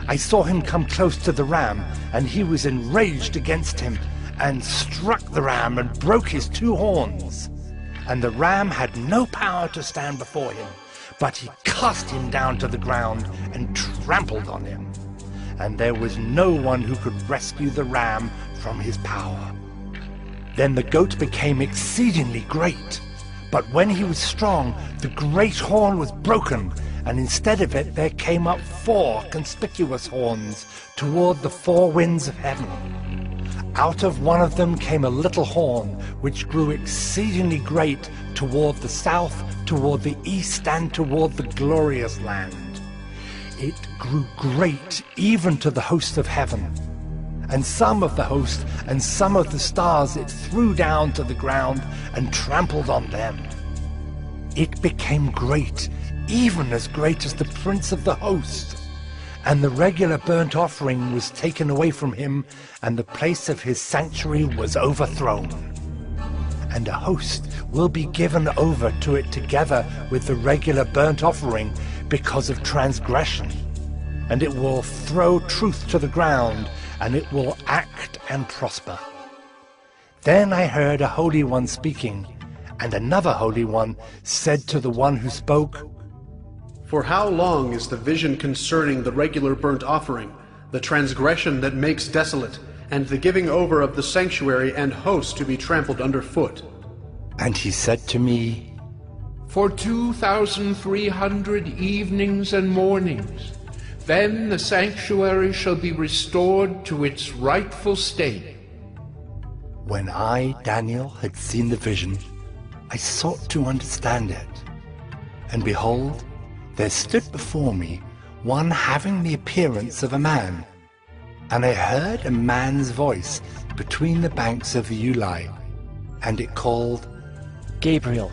S13: I saw him come close to the ram, and he was enraged against him, and struck the ram and broke his 2 horns. And the ram had no power to stand before him, but he cast him down to the ground and trampled on him. And there was no one who could rescue the ram from his power. Then the goat became exceedingly great, but when he was strong, the great horn was broken, and instead of it there came up 4 conspicuous horns toward the 4 winds of heaven. Out of one of them came a little horn, which grew exceedingly great toward the south, toward the east, and toward the glorious land. It grew great even to the host of heaven. And some of the host and some of the stars it threw down to the ground and trampled on them. It became great, even as great as the prince of the host. And the regular burnt offering was taken away from him, and the place of his sanctuary was overthrown. And a host will be given over to it together with the regular burnt offering because of transgression. And it will throw truth to the ground, and it will act and prosper. Then I heard a Holy One speaking, and another Holy One said to the one who spoke,
S10: For how long is the vision concerning the regular burnt offering, the transgression that makes desolate, and the giving over of the sanctuary and host to be trampled underfoot?
S13: And he said to me,
S8: For 2,300 evenings and mornings, then the sanctuary shall be restored to its rightful state.
S13: When I, Daniel, had seen the vision, I sought to understand it. And behold, there stood before me one having the appearance of a man. And I heard a man's voice between the banks of the Ulai, and it called,
S9: Gabriel,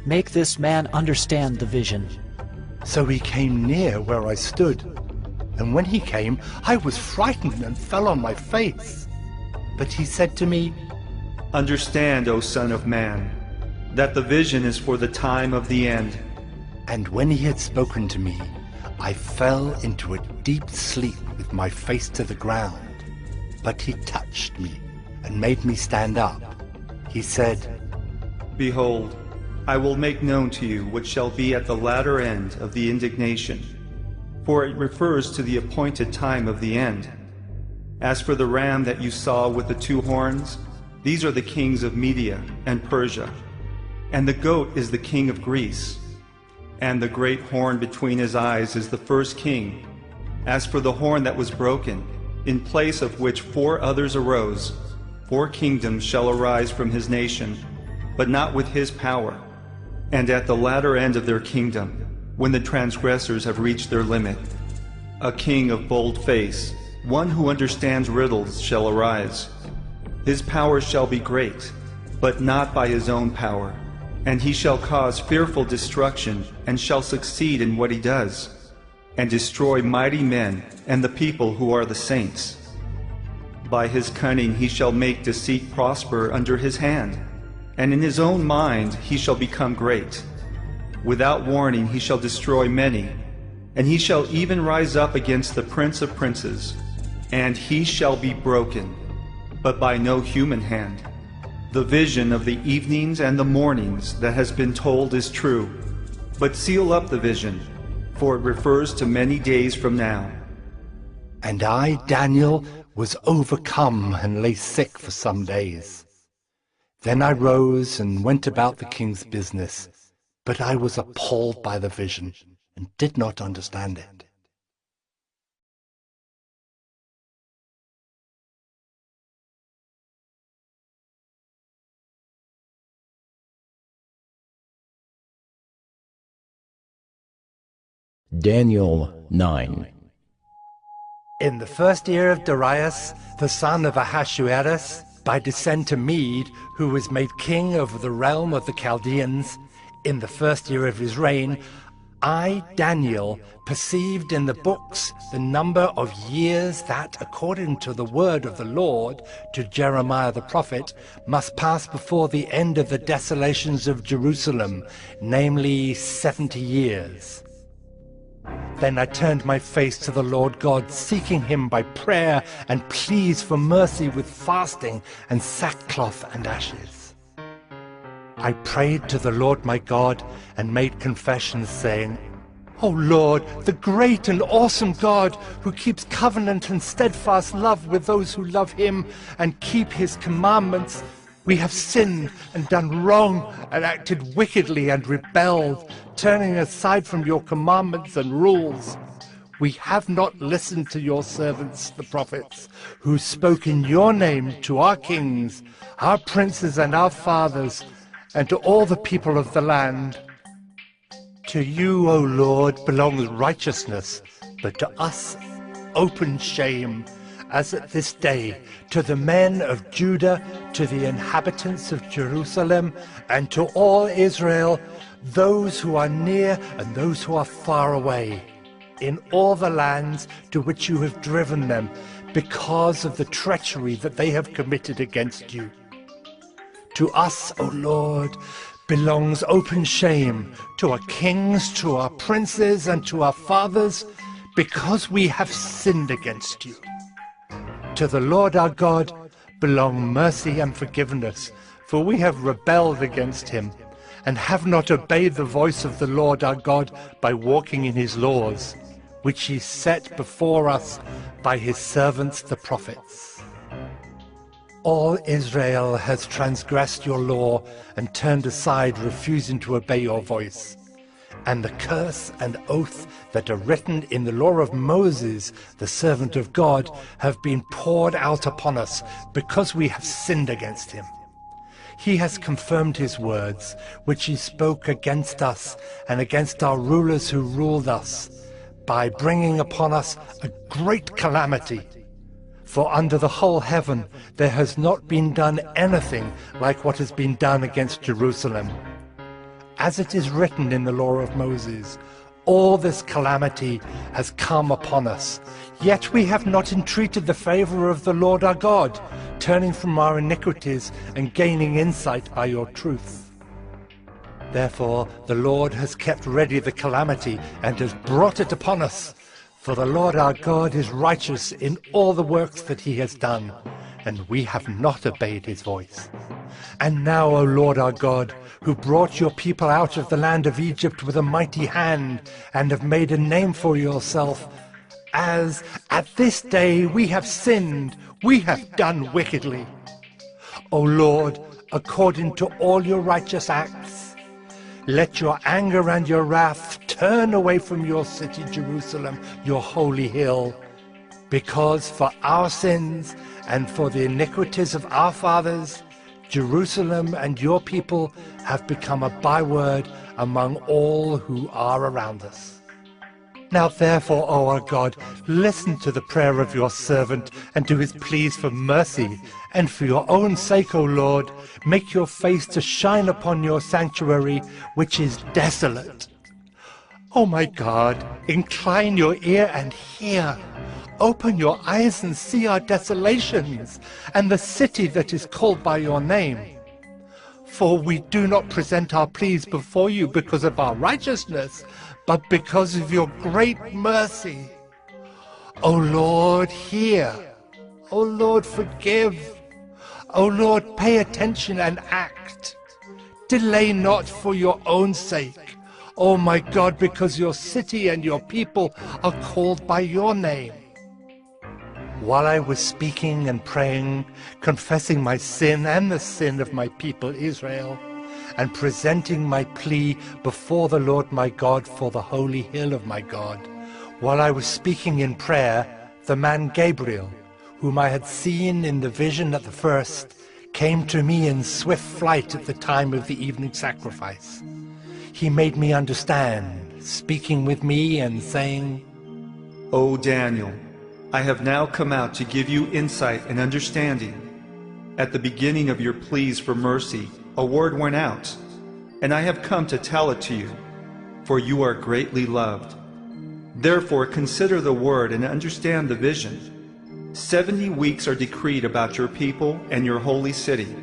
S9: make this man understand the vision.
S13: So he came near where I stood, and when he came, I was frightened and fell on my face. But he said to me,
S17: Understand, O Son of Man, that the vision is for the time of the end.
S13: And when he had spoken to me, I fell into a deep sleep with my face to the ground. But he touched me and made me stand up. He said,
S17: Behold, I will make known to you what shall be at the latter end of the indignation, for it refers to the appointed time of the end. As for the ram that you saw with the 2 horns, these are the kings of Media and Persia, and the goat is the king of Greece, and the great horn between his eyes is the first king. As for the horn that was broken, in place of which 4 others arose, 4 kingdoms shall arise from his nation, but not with his power. And at the latter end of their kingdom, when the transgressors have reached their limit, a king of bold face, one who understands riddles, shall arise. His power shall be great, but not by his own power, and he shall cause fearful destruction, and shall succeed in what he does, and destroy mighty men and the people who are the saints. By his cunning he shall make deceit prosper under his hand, and in his own mind he shall become great. Without warning he shall destroy many, and he shall even rise up against the Prince of Princes, and he shall be broken, but by no human hand. The vision of the evenings and the mornings that has been told is true, but seal up the vision, for it refers to many days from now.
S13: And I, Daniel, was overcome and lay sick for some days. Then I rose and went about the king's business, but I was appalled by the vision and did not understand it.
S1: Daniel 9.
S13: In the first year of Darius, the son of Ahasuerus, by descent to Mede, who was made king over the realm of the Chaldeans, in the first year of his reign, I, Daniel, perceived in the books the number of years that, according to the word of the Lord to Jeremiah the prophet, must pass before the end of the desolations of Jerusalem, namely 70 years. Then I turned my face to the Lord God, seeking him by prayer and pleas for mercy with fasting and sackcloth and ashes. I prayed to the Lord my God and made confessions, saying, O Lord, the great and awesome God, who keeps covenant and steadfast love with those who love him and keep his commandments, we have sinned and done wrong and acted wickedly and rebelled, turning aside from your commandments and rules. We have not listened to your servants, the prophets, who spoke in your name to our kings, our princes and our fathers, and to all the people of the land. To you, O Lord, belongs righteousness, but to us open shame, as at this day, to the men of Judah, to the inhabitants of Jerusalem, and to all Israel, those who are near and those who are far away, in all the lands to which you have driven them, because of the treachery that they have committed against you. To us, O Lord, belongs open shame, to our kings, to our princes, and to our fathers, because we have sinned against you. To the Lord our God belong mercy and forgiveness, for we have rebelled against him, and have not obeyed the voice of the Lord our God by walking in his laws, which he set before us by his servants the prophets. All Israel has transgressed your law and turned aside, refusing to obey your voice. And the curse and oath that are written in the law of Moses, the servant of God, have been poured out upon us because we have sinned against him. He has confirmed his words, which he spoke against us and against our rulers who ruled us, by bringing upon us a great calamity. For under the whole heaven there has not been done anything like what has been done against Jerusalem. As it is written in the law of Moses, all this calamity has come upon us. Yet we have not entreated the favor of the Lord our God, turning from our iniquities and gaining insight by your truth. Therefore the Lord has kept ready the calamity and has brought it upon us. For the Lord our God is righteous in all the works that he has done, and we have not obeyed his voice. And now, O Lord our God, who brought your people out of the land of Egypt with a mighty hand, and have made a name for yourself, as at this day we have sinned, we have done wickedly. O Lord, according to all your righteous acts, let your anger and your wrath turn away from your city, Jerusalem, your holy hill, because for our sins and for the iniquities of our fathers, Jerusalem and your people have become a byword among all who are around us. Now therefore, O our God, listen to the prayer of your servant and to his pleas for mercy, and for your own sake, O Lord, make your face to shine upon your sanctuary, which is desolate. O my God, incline your ear and hear. Open your eyes and see our desolations, and the city that is called by your name. For we do not present our pleas before you because of our righteousness, but because of your great mercy. O Lord, hear. O Lord, forgive. O Lord, pay attention and act. Delay not for your own sake, O my God, because your city and your people are called by your name. While I was speaking and praying, confessing my sin and the sin of my people Israel, and presenting my plea before the Lord my God for the holy hill of my God, while I was speaking in prayer, the man Gabriel, whom I had seen in the vision at the first, came to me in swift flight at the time of the evening sacrifice. He made me understand, speaking with me and saying,
S17: O Daniel, I have now come out to give you insight and understanding. At the beginning of your pleas for mercy, a word went out, and I have come to tell it to you, for you are greatly loved. Therefore consider the word and understand the vision. 70 weeks are decreed about your people and your holy city,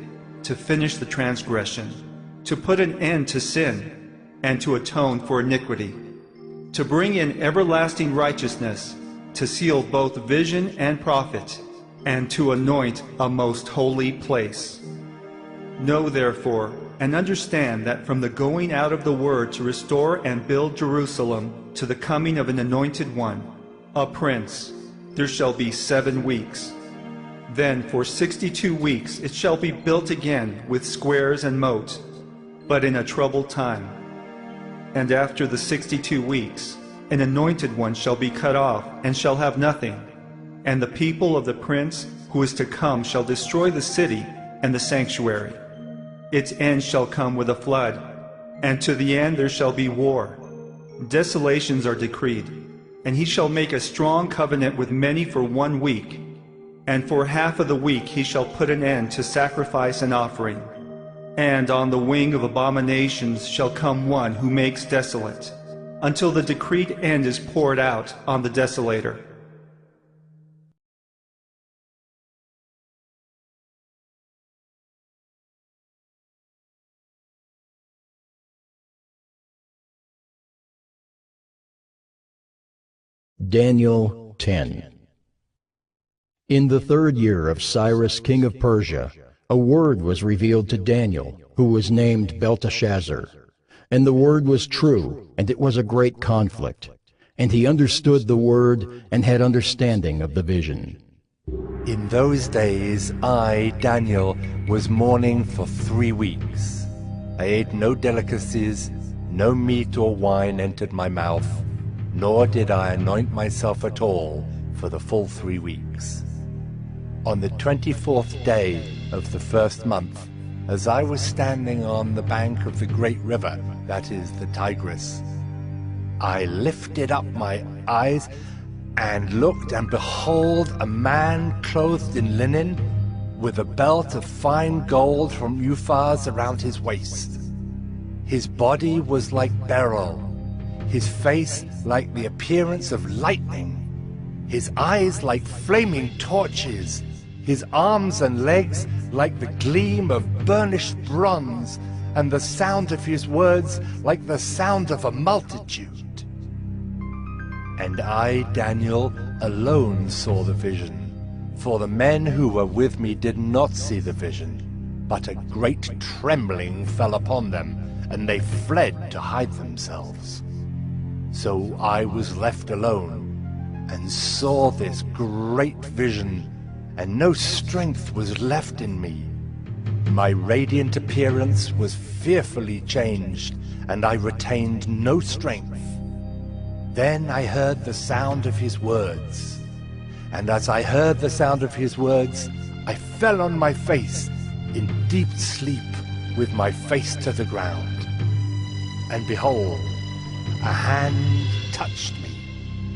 S17: to finish the transgression, to put an end to sin, and to atone for iniquity, to bring in everlasting righteousness, to seal both vision and prophet, and to anoint a most holy place. Know therefore and understand that from the going out of the word to restore and build Jerusalem to the coming of an anointed one, a prince, there shall be 7 weeks. Then for 62 weeks it shall be built again with squares and moat, but in a troubled time. And after the 62 weeks, an anointed one shall be cut off and shall have nothing, and the people of the prince who is to come shall destroy the city and the sanctuary. Its end shall come with a flood, and to the end there shall be war. Desolations are decreed, and he shall make a strong covenant with many for 1 week, and for half of the week he shall put an end to sacrifice and offering. And on the wing of abominations shall come one who makes desolate, until the decreed end is poured out on the desolator.
S1: Daniel 10. In the 3rd year of Cyrus king of Persia, a word was revealed to Daniel, who was named Belteshazzar. And the word was true, and it was a great conflict. And he understood the word, and had understanding of the vision.
S13: In those days, I, Daniel, was mourning for 3 weeks. I ate no delicacies, no meat or wine entered my mouth, nor did I anoint myself at all for the full 3 weeks. On the 24th day of the first month, as I was standing on the bank of the great river, that is the Tigris, I lifted up my eyes and looked, and behold, a man clothed in linen, with a belt of fine gold from Uphaz around his waist. His body was like beryl, his face like the appearance of lightning, his eyes like flaming torches, his arms and legs like the gleam of burnished bronze, and the sound of his words like the sound of a multitude. And I, Daniel, alone saw the vision, for the men who were with me did not see the vision, but a great trembling fell upon them, and they fled to hide themselves. So I was left alone, and saw this great vision, and no strength was left in me. My radiant appearance was fearfully changed, and I retained no strength. Then I heard the sound of his words, and as I heard the sound of his words, I fell on my face in deep sleep with my face to the ground. And behold, a hand touched me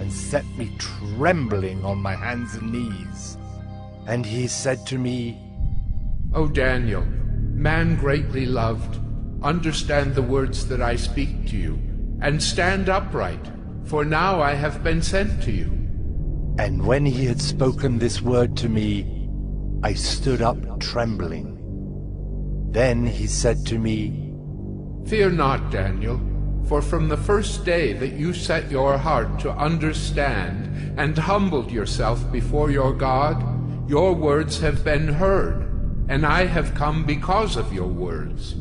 S13: and set me trembling on my hands and knees. And he said to me,
S8: O Daniel, man greatly loved, understand the words that I speak to you, and stand upright, for now I have been sent to you.
S13: And when he had spoken this word to me, I stood up trembling. Then he said to me,
S8: Fear not, Daniel, for from the first day that you set your heart to understand and humbled yourself before your God, your words have been heard, and I have come because of your words.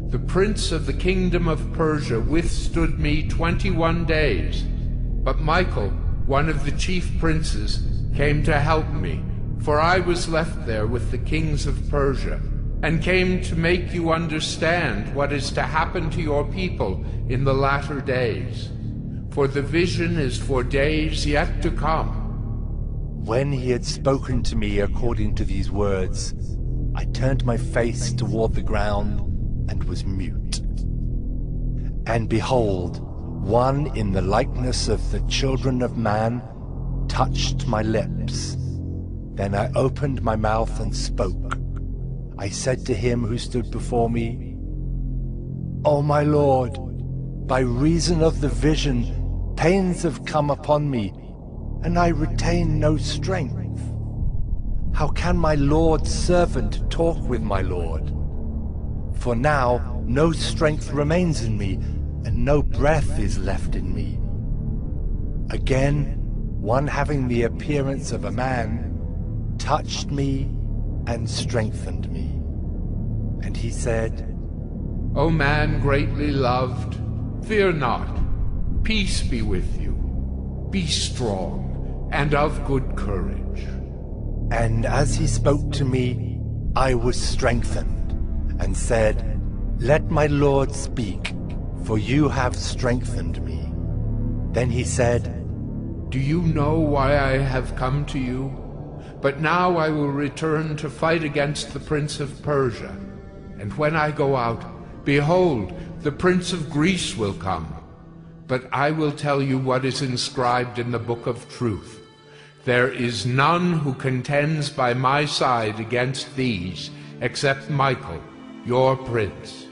S8: The prince of the kingdom of Persia withstood me 21 days, but Michael, one of the chief princes, came to help me, for I was left there with the kings of Persia, and came to make you understand what is to happen to your people in the latter days. For the vision is for days yet to come.
S13: When he had spoken to me according to these words, I turned my face toward the ground and was mute. And behold, one in the likeness of the children of man touched my lips. Then I opened my mouth and spoke. I said to him who stood before me, O my Lord, by reason of the vision, pains have come upon me, and I retain no strength. How can my Lord's servant talk with my Lord? For now no strength remains in me, and no breath is left in me. Again, one having the appearance of a man touched me and strengthened me. And he said,
S8: O man greatly loved, fear not. Peace be with you. Be strong and of good courage.
S13: And as he spoke to me, I was strengthened, and said, Let my Lord speak, for you have strengthened me. Then he said,
S8: Do you know why I have come to you? But now I will return to fight against the prince of Persia. And when I go out, behold, the prince of Greece will come. But I will tell you what is inscribed in the book of truth. There is none who contends by my side against these, except Michael, your prince.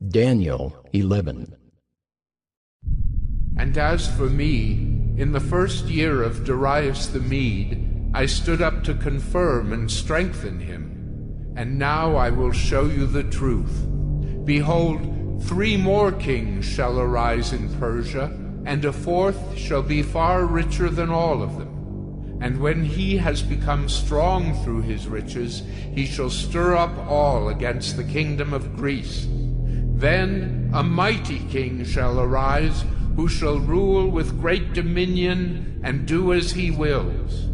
S1: Daniel 11.
S8: And as for me, in the first year of Darius the Mede, I stood up to confirm and strengthen him. And now I will show you the truth. Behold, 3 more kings shall arise in Persia, and a 4th shall be far richer than all of them.
S18: And when he has become strong through his riches, he shall stir up all against the kingdom of Greece. Then a mighty king shall arise, who shall rule with great dominion and do as he wills.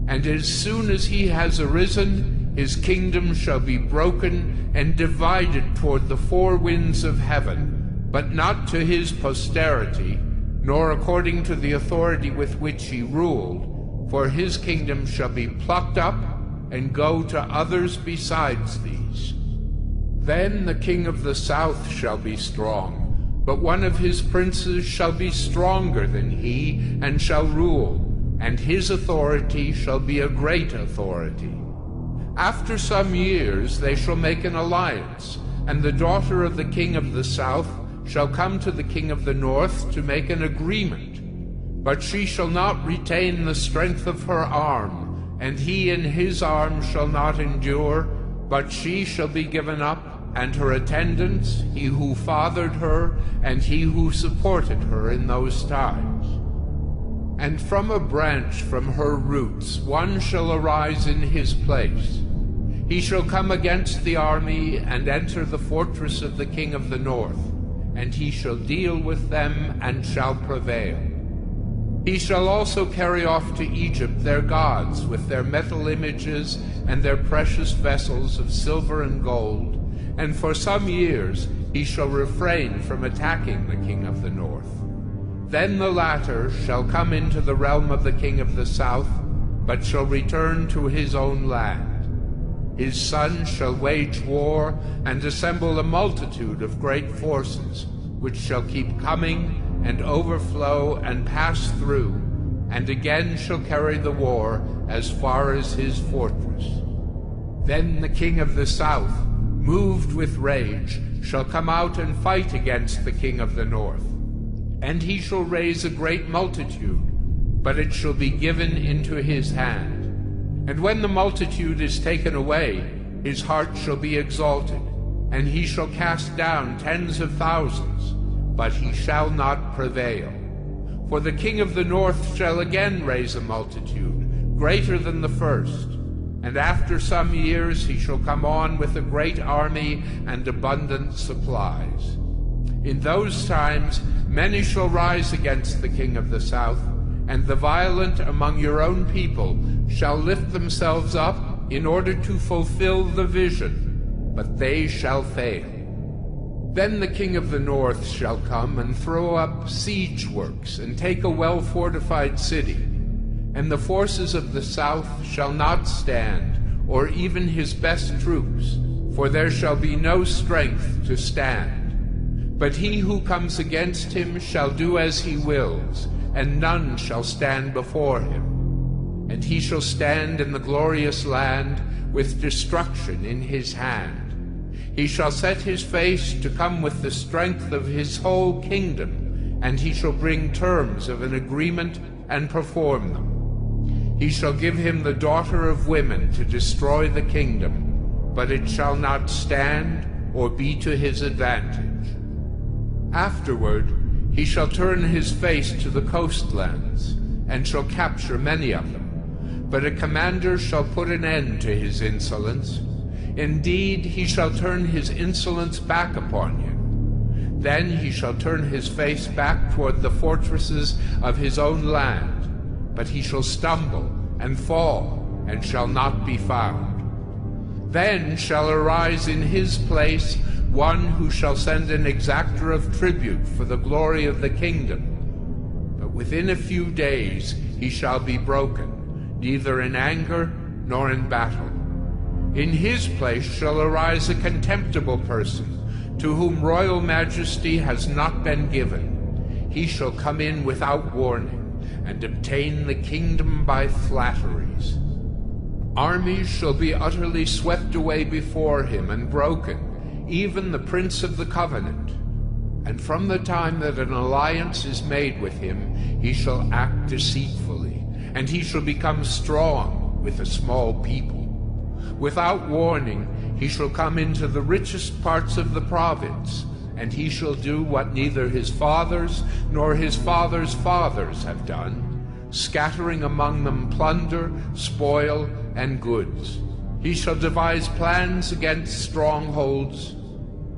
S18: And as soon as he has arisen, his kingdom shall be broken and divided toward the four winds of heaven, but not to his posterity, nor according to the authority with which he ruled, for his kingdom shall be plucked up and go to others besides these. Then the king of the south shall be strong, but one of his princes shall be stronger than he, and shall rule, and his authority shall be a great authority. After some years they shall make an alliance, and the daughter of the king of the south shall come to the king of the north to make an agreement. But she shall not retain the strength of her arm, and he in his arm shall not endure, but she shall be given up, and her attendants, he who fathered her, and he who supported her in those times. And from a branch from her roots one shall arise in his place. He shall come against the army, and enter the fortress of the king of the north, and he shall deal with them, and shall prevail. He shall also carry off to Egypt their gods with their metal images and their precious vessels of silver and gold, and for some years he shall refrain from attacking the king of the north. Then the latter shall come into the realm of the king of the south, but shall return to his own land. His son shall wage war and assemble a multitude of great forces, which shall keep coming and overflow and pass through, and again shall carry the war as far as his fortress. Then the king of the south, moved with rage, shall come out and fight against the king of the north. And he shall raise a great multitude, but it shall be given into his hand. And when the multitude is taken away, his heart shall be exalted, and he shall cast down tens of thousands, but he shall not prevail. For the king of the north shall again raise a multitude, greater than the first, and after some years he shall come on with a great army and abundant supplies. In those times many shall rise against the king of the south, and the violent among your own people shall lift themselves up in order to fulfill the vision, but they shall fail. Then the king of the north shall come and throw up siege works and take a well-fortified city, and the forces of the south shall not stand, or even his best troops, for there shall be no strength to stand. But he who comes against him shall do as he wills, and none shall stand before him. And he shall stand in the glorious land with destruction in his hand. He shall set his face to come with the strength of his whole kingdom, and he shall bring terms of an agreement and perform them. He shall give him the daughter of women to destroy the kingdom, but it shall not stand or be to his advantage. Afterward he shall turn his face to the coastlands, and shall capture many of them. But a commander shall put an end to his insolence. Indeed, he shall turn his insolence back upon him. Then he shall turn his face back toward the fortresses of his own land, but he shall stumble and fall, and shall not be found. Then shall arise in his place one who shall send an exactor of tribute for the glory of the kingdom. But within a few days he shall be broken, neither in anger nor in battle. In his place shall arise a contemptible person, to whom royal majesty has not been given. He shall come in without warning, and obtain the kingdom by flatteries. Armies shall be utterly swept away before him and broken, even the prince of the covenant. And from the time that an alliance is made with him, he shall act deceitfully, and he shall become strong with a small people. Without warning, he shall come into the richest parts of the province, and he shall do what neither his fathers nor his fathers' fathers have done, scattering among them plunder, spoil, and goods. He shall devise plans against strongholds,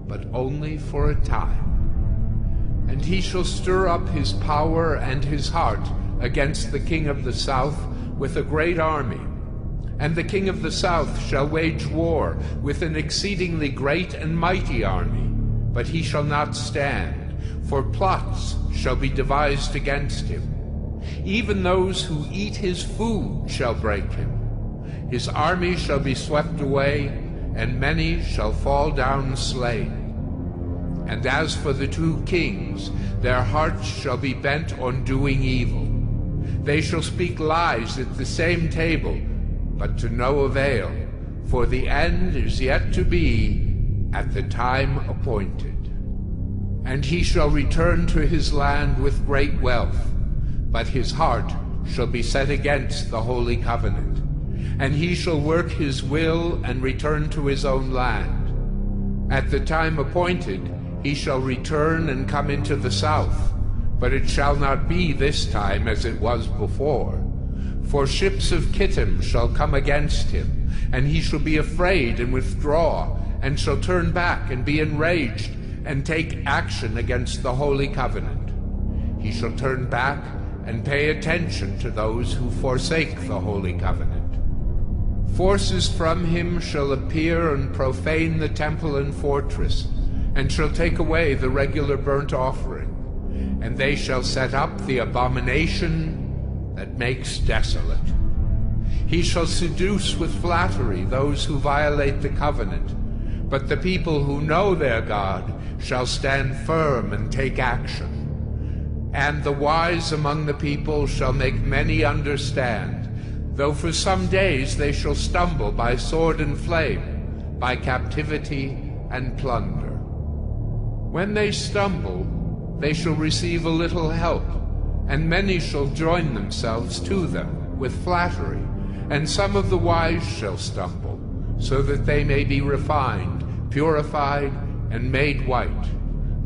S18: but only for a time. And he shall stir up his power and his heart against the king of the south with a great army. And the king of the south shall wage war with an exceedingly great and mighty army, but he shall not stand, for plots shall be devised against him. Even those who eat his food shall break him. His army shall be swept away, and many shall fall down slain. And as for the two kings, their hearts shall be bent on doing evil. They shall speak lies at the same table, but to no avail, for the end is yet to be at the time appointed. And he shall return to his land with great wealth, but his heart shall be set against the holy covenant. And he shall work his will and return to his own land. At the time appointed he shall return and come into the south, but it shall not be this time as it was before. For ships of Kittim shall come against him, and he shall be afraid and withdraw, and shall turn back and be enraged, and take action against the holy covenant. He shall turn back and pay attention to those who forsake the holy covenant. Forces from him shall appear and profane the temple and fortress, and shall take away the regular burnt offering, and they shall set up the abomination that makes desolate. He shall seduce with flattery those who violate the covenant, but the people who know their God shall stand firm and take action. And the wise among the people shall make many understand, though for some days they shall stumble by sword and flame, by captivity and plunder. When they stumble, they shall receive a little help, and many shall join themselves to them with flattery, and some of the wise shall stumble, so that they may be refined, purified, and made white,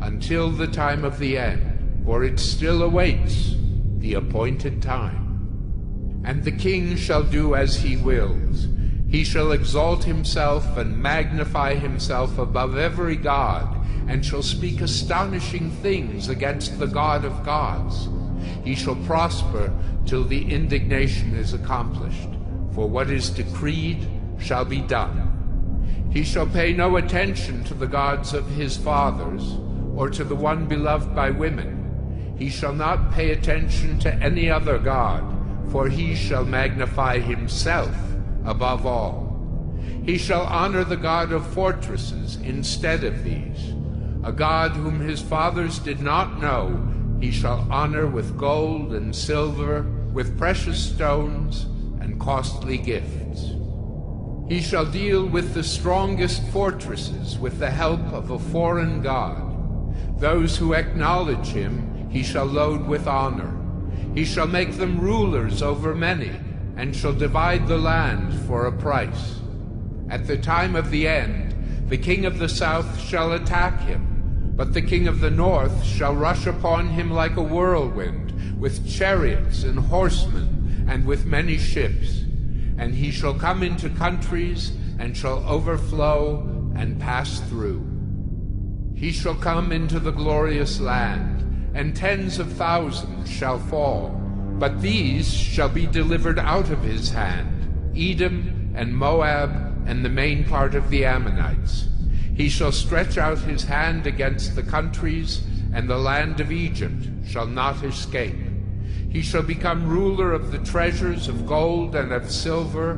S18: until the time of the end, for it still awaits the appointed time. And the king shall do as he wills. He shall exalt himself and magnify himself above every god, and shall speak astonishing things against the God of gods. He shall prosper till the indignation is accomplished, for what is decreed shall be done. He shall pay no attention to the gods of his fathers, or to the one beloved by women. He shall not pay attention to any other god, for he shall magnify himself above all. He shall honor the God of fortresses instead of these. A God whom his fathers did not know, he shall honor with gold and silver, with precious stones and costly gifts. He shall deal with the strongest fortresses with the help of a foreign god. Those who acknowledge him he shall load with honor. He shall make them rulers over many, and shall divide the land for a price. At the time of the end, the king of the south shall attack him, but the king of the north shall rush upon him like a whirlwind, with chariots and horsemen, and with many ships. And he shall come into countries, and shall overflow and pass through. He shall come into the glorious land, and tens of thousands shall fall, but these shall be delivered out of his hand, Edom and Moab and the main part of the Ammonites. He shall stretch out his hand against the countries, and the land of Egypt shall not escape. He shall become ruler of the treasures of gold and of silver,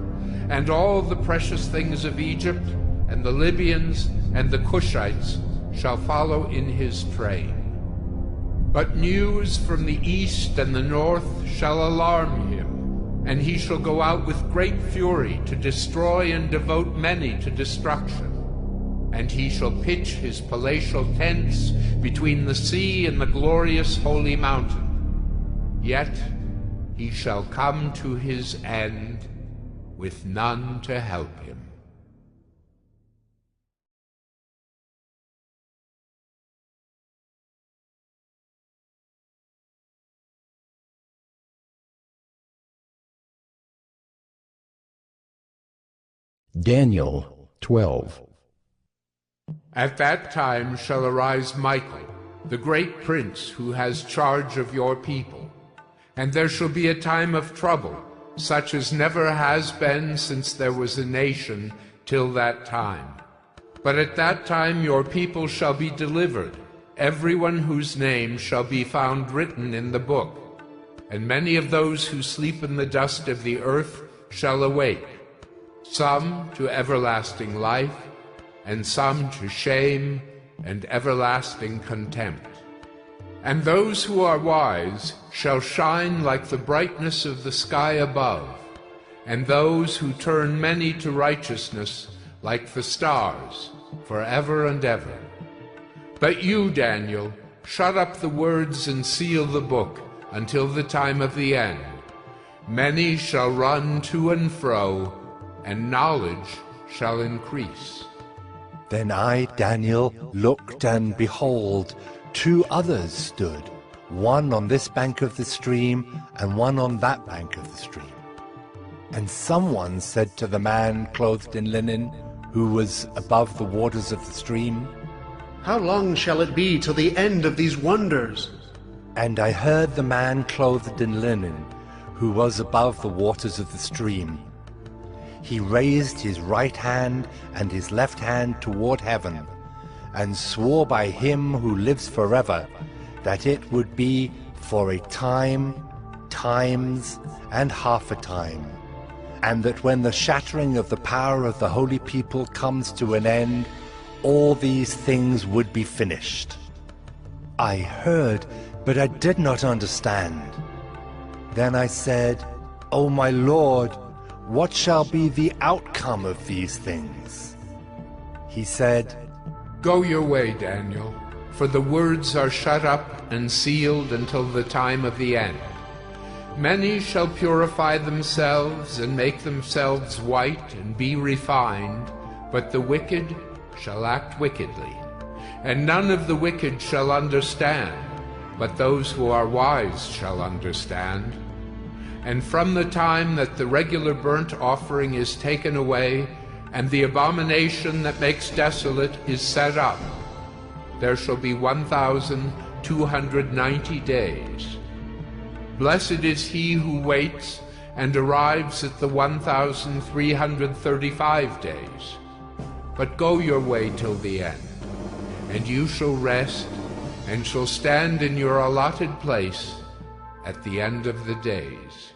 S18: and all the precious things of Egypt, and the Libyans and the Cushites shall follow in his train. But news from the east and the north shall alarm him, and he shall go out with great fury to destroy and devote many to destruction. And he shall pitch his palatial tents between the sea and the glorious holy mountain. Yet he shall come to his end with none to help him.
S1: Daniel 12.
S18: At that time shall arise Michael, the great prince who has charge of your people. And there shall be a time of trouble, such as never has been since there was a nation till that time. But at that time your people shall be delivered, everyone whose name shall be found written in the book. And many of those who sleep in the dust of the earth shall awake, some to everlasting life, and some to shame and everlasting contempt. And those who are wise shall shine like the brightness of the sky above, and those who turn many to righteousness like the stars, forever and ever. But you, Daniel, shut up the words and seal the book until the time of the end. Many shall run to and fro, and knowledge shall increase.
S13: Then I, Daniel, looked, and behold, 2 others stood, one on this bank of the stream, and one on that bank of the stream. And someone said to the man clothed in linen, who was above the waters of the stream,
S10: How long shall it be till the end of these wonders?
S13: And I heard the man clothed in linen, who was above the waters of the stream. He raised his right hand and his left hand toward heaven, and swore by him who lives forever, that it would be for a time, times, and half a time, and that when the shattering of the power of the holy people comes to an end, all these things would be finished. I heard, but I did not understand. Then I said, O my Lord, what shall be the outcome of these things? He said,
S18: Go your way, Daniel, for the words are shut up and sealed until the time of the end. Many shall purify themselves and make themselves white and be refined, but the wicked shall act wickedly. And none of the wicked shall understand, but those who are wise shall understand. And from the time that the regular burnt offering is taken away, and the abomination that makes desolate is set up, there shall be 1,290 days. Blessed is he who waits and arrives at the 1,335 days. But go your way till the end, and you shall rest, and shall stand in your allotted place at the end of the days.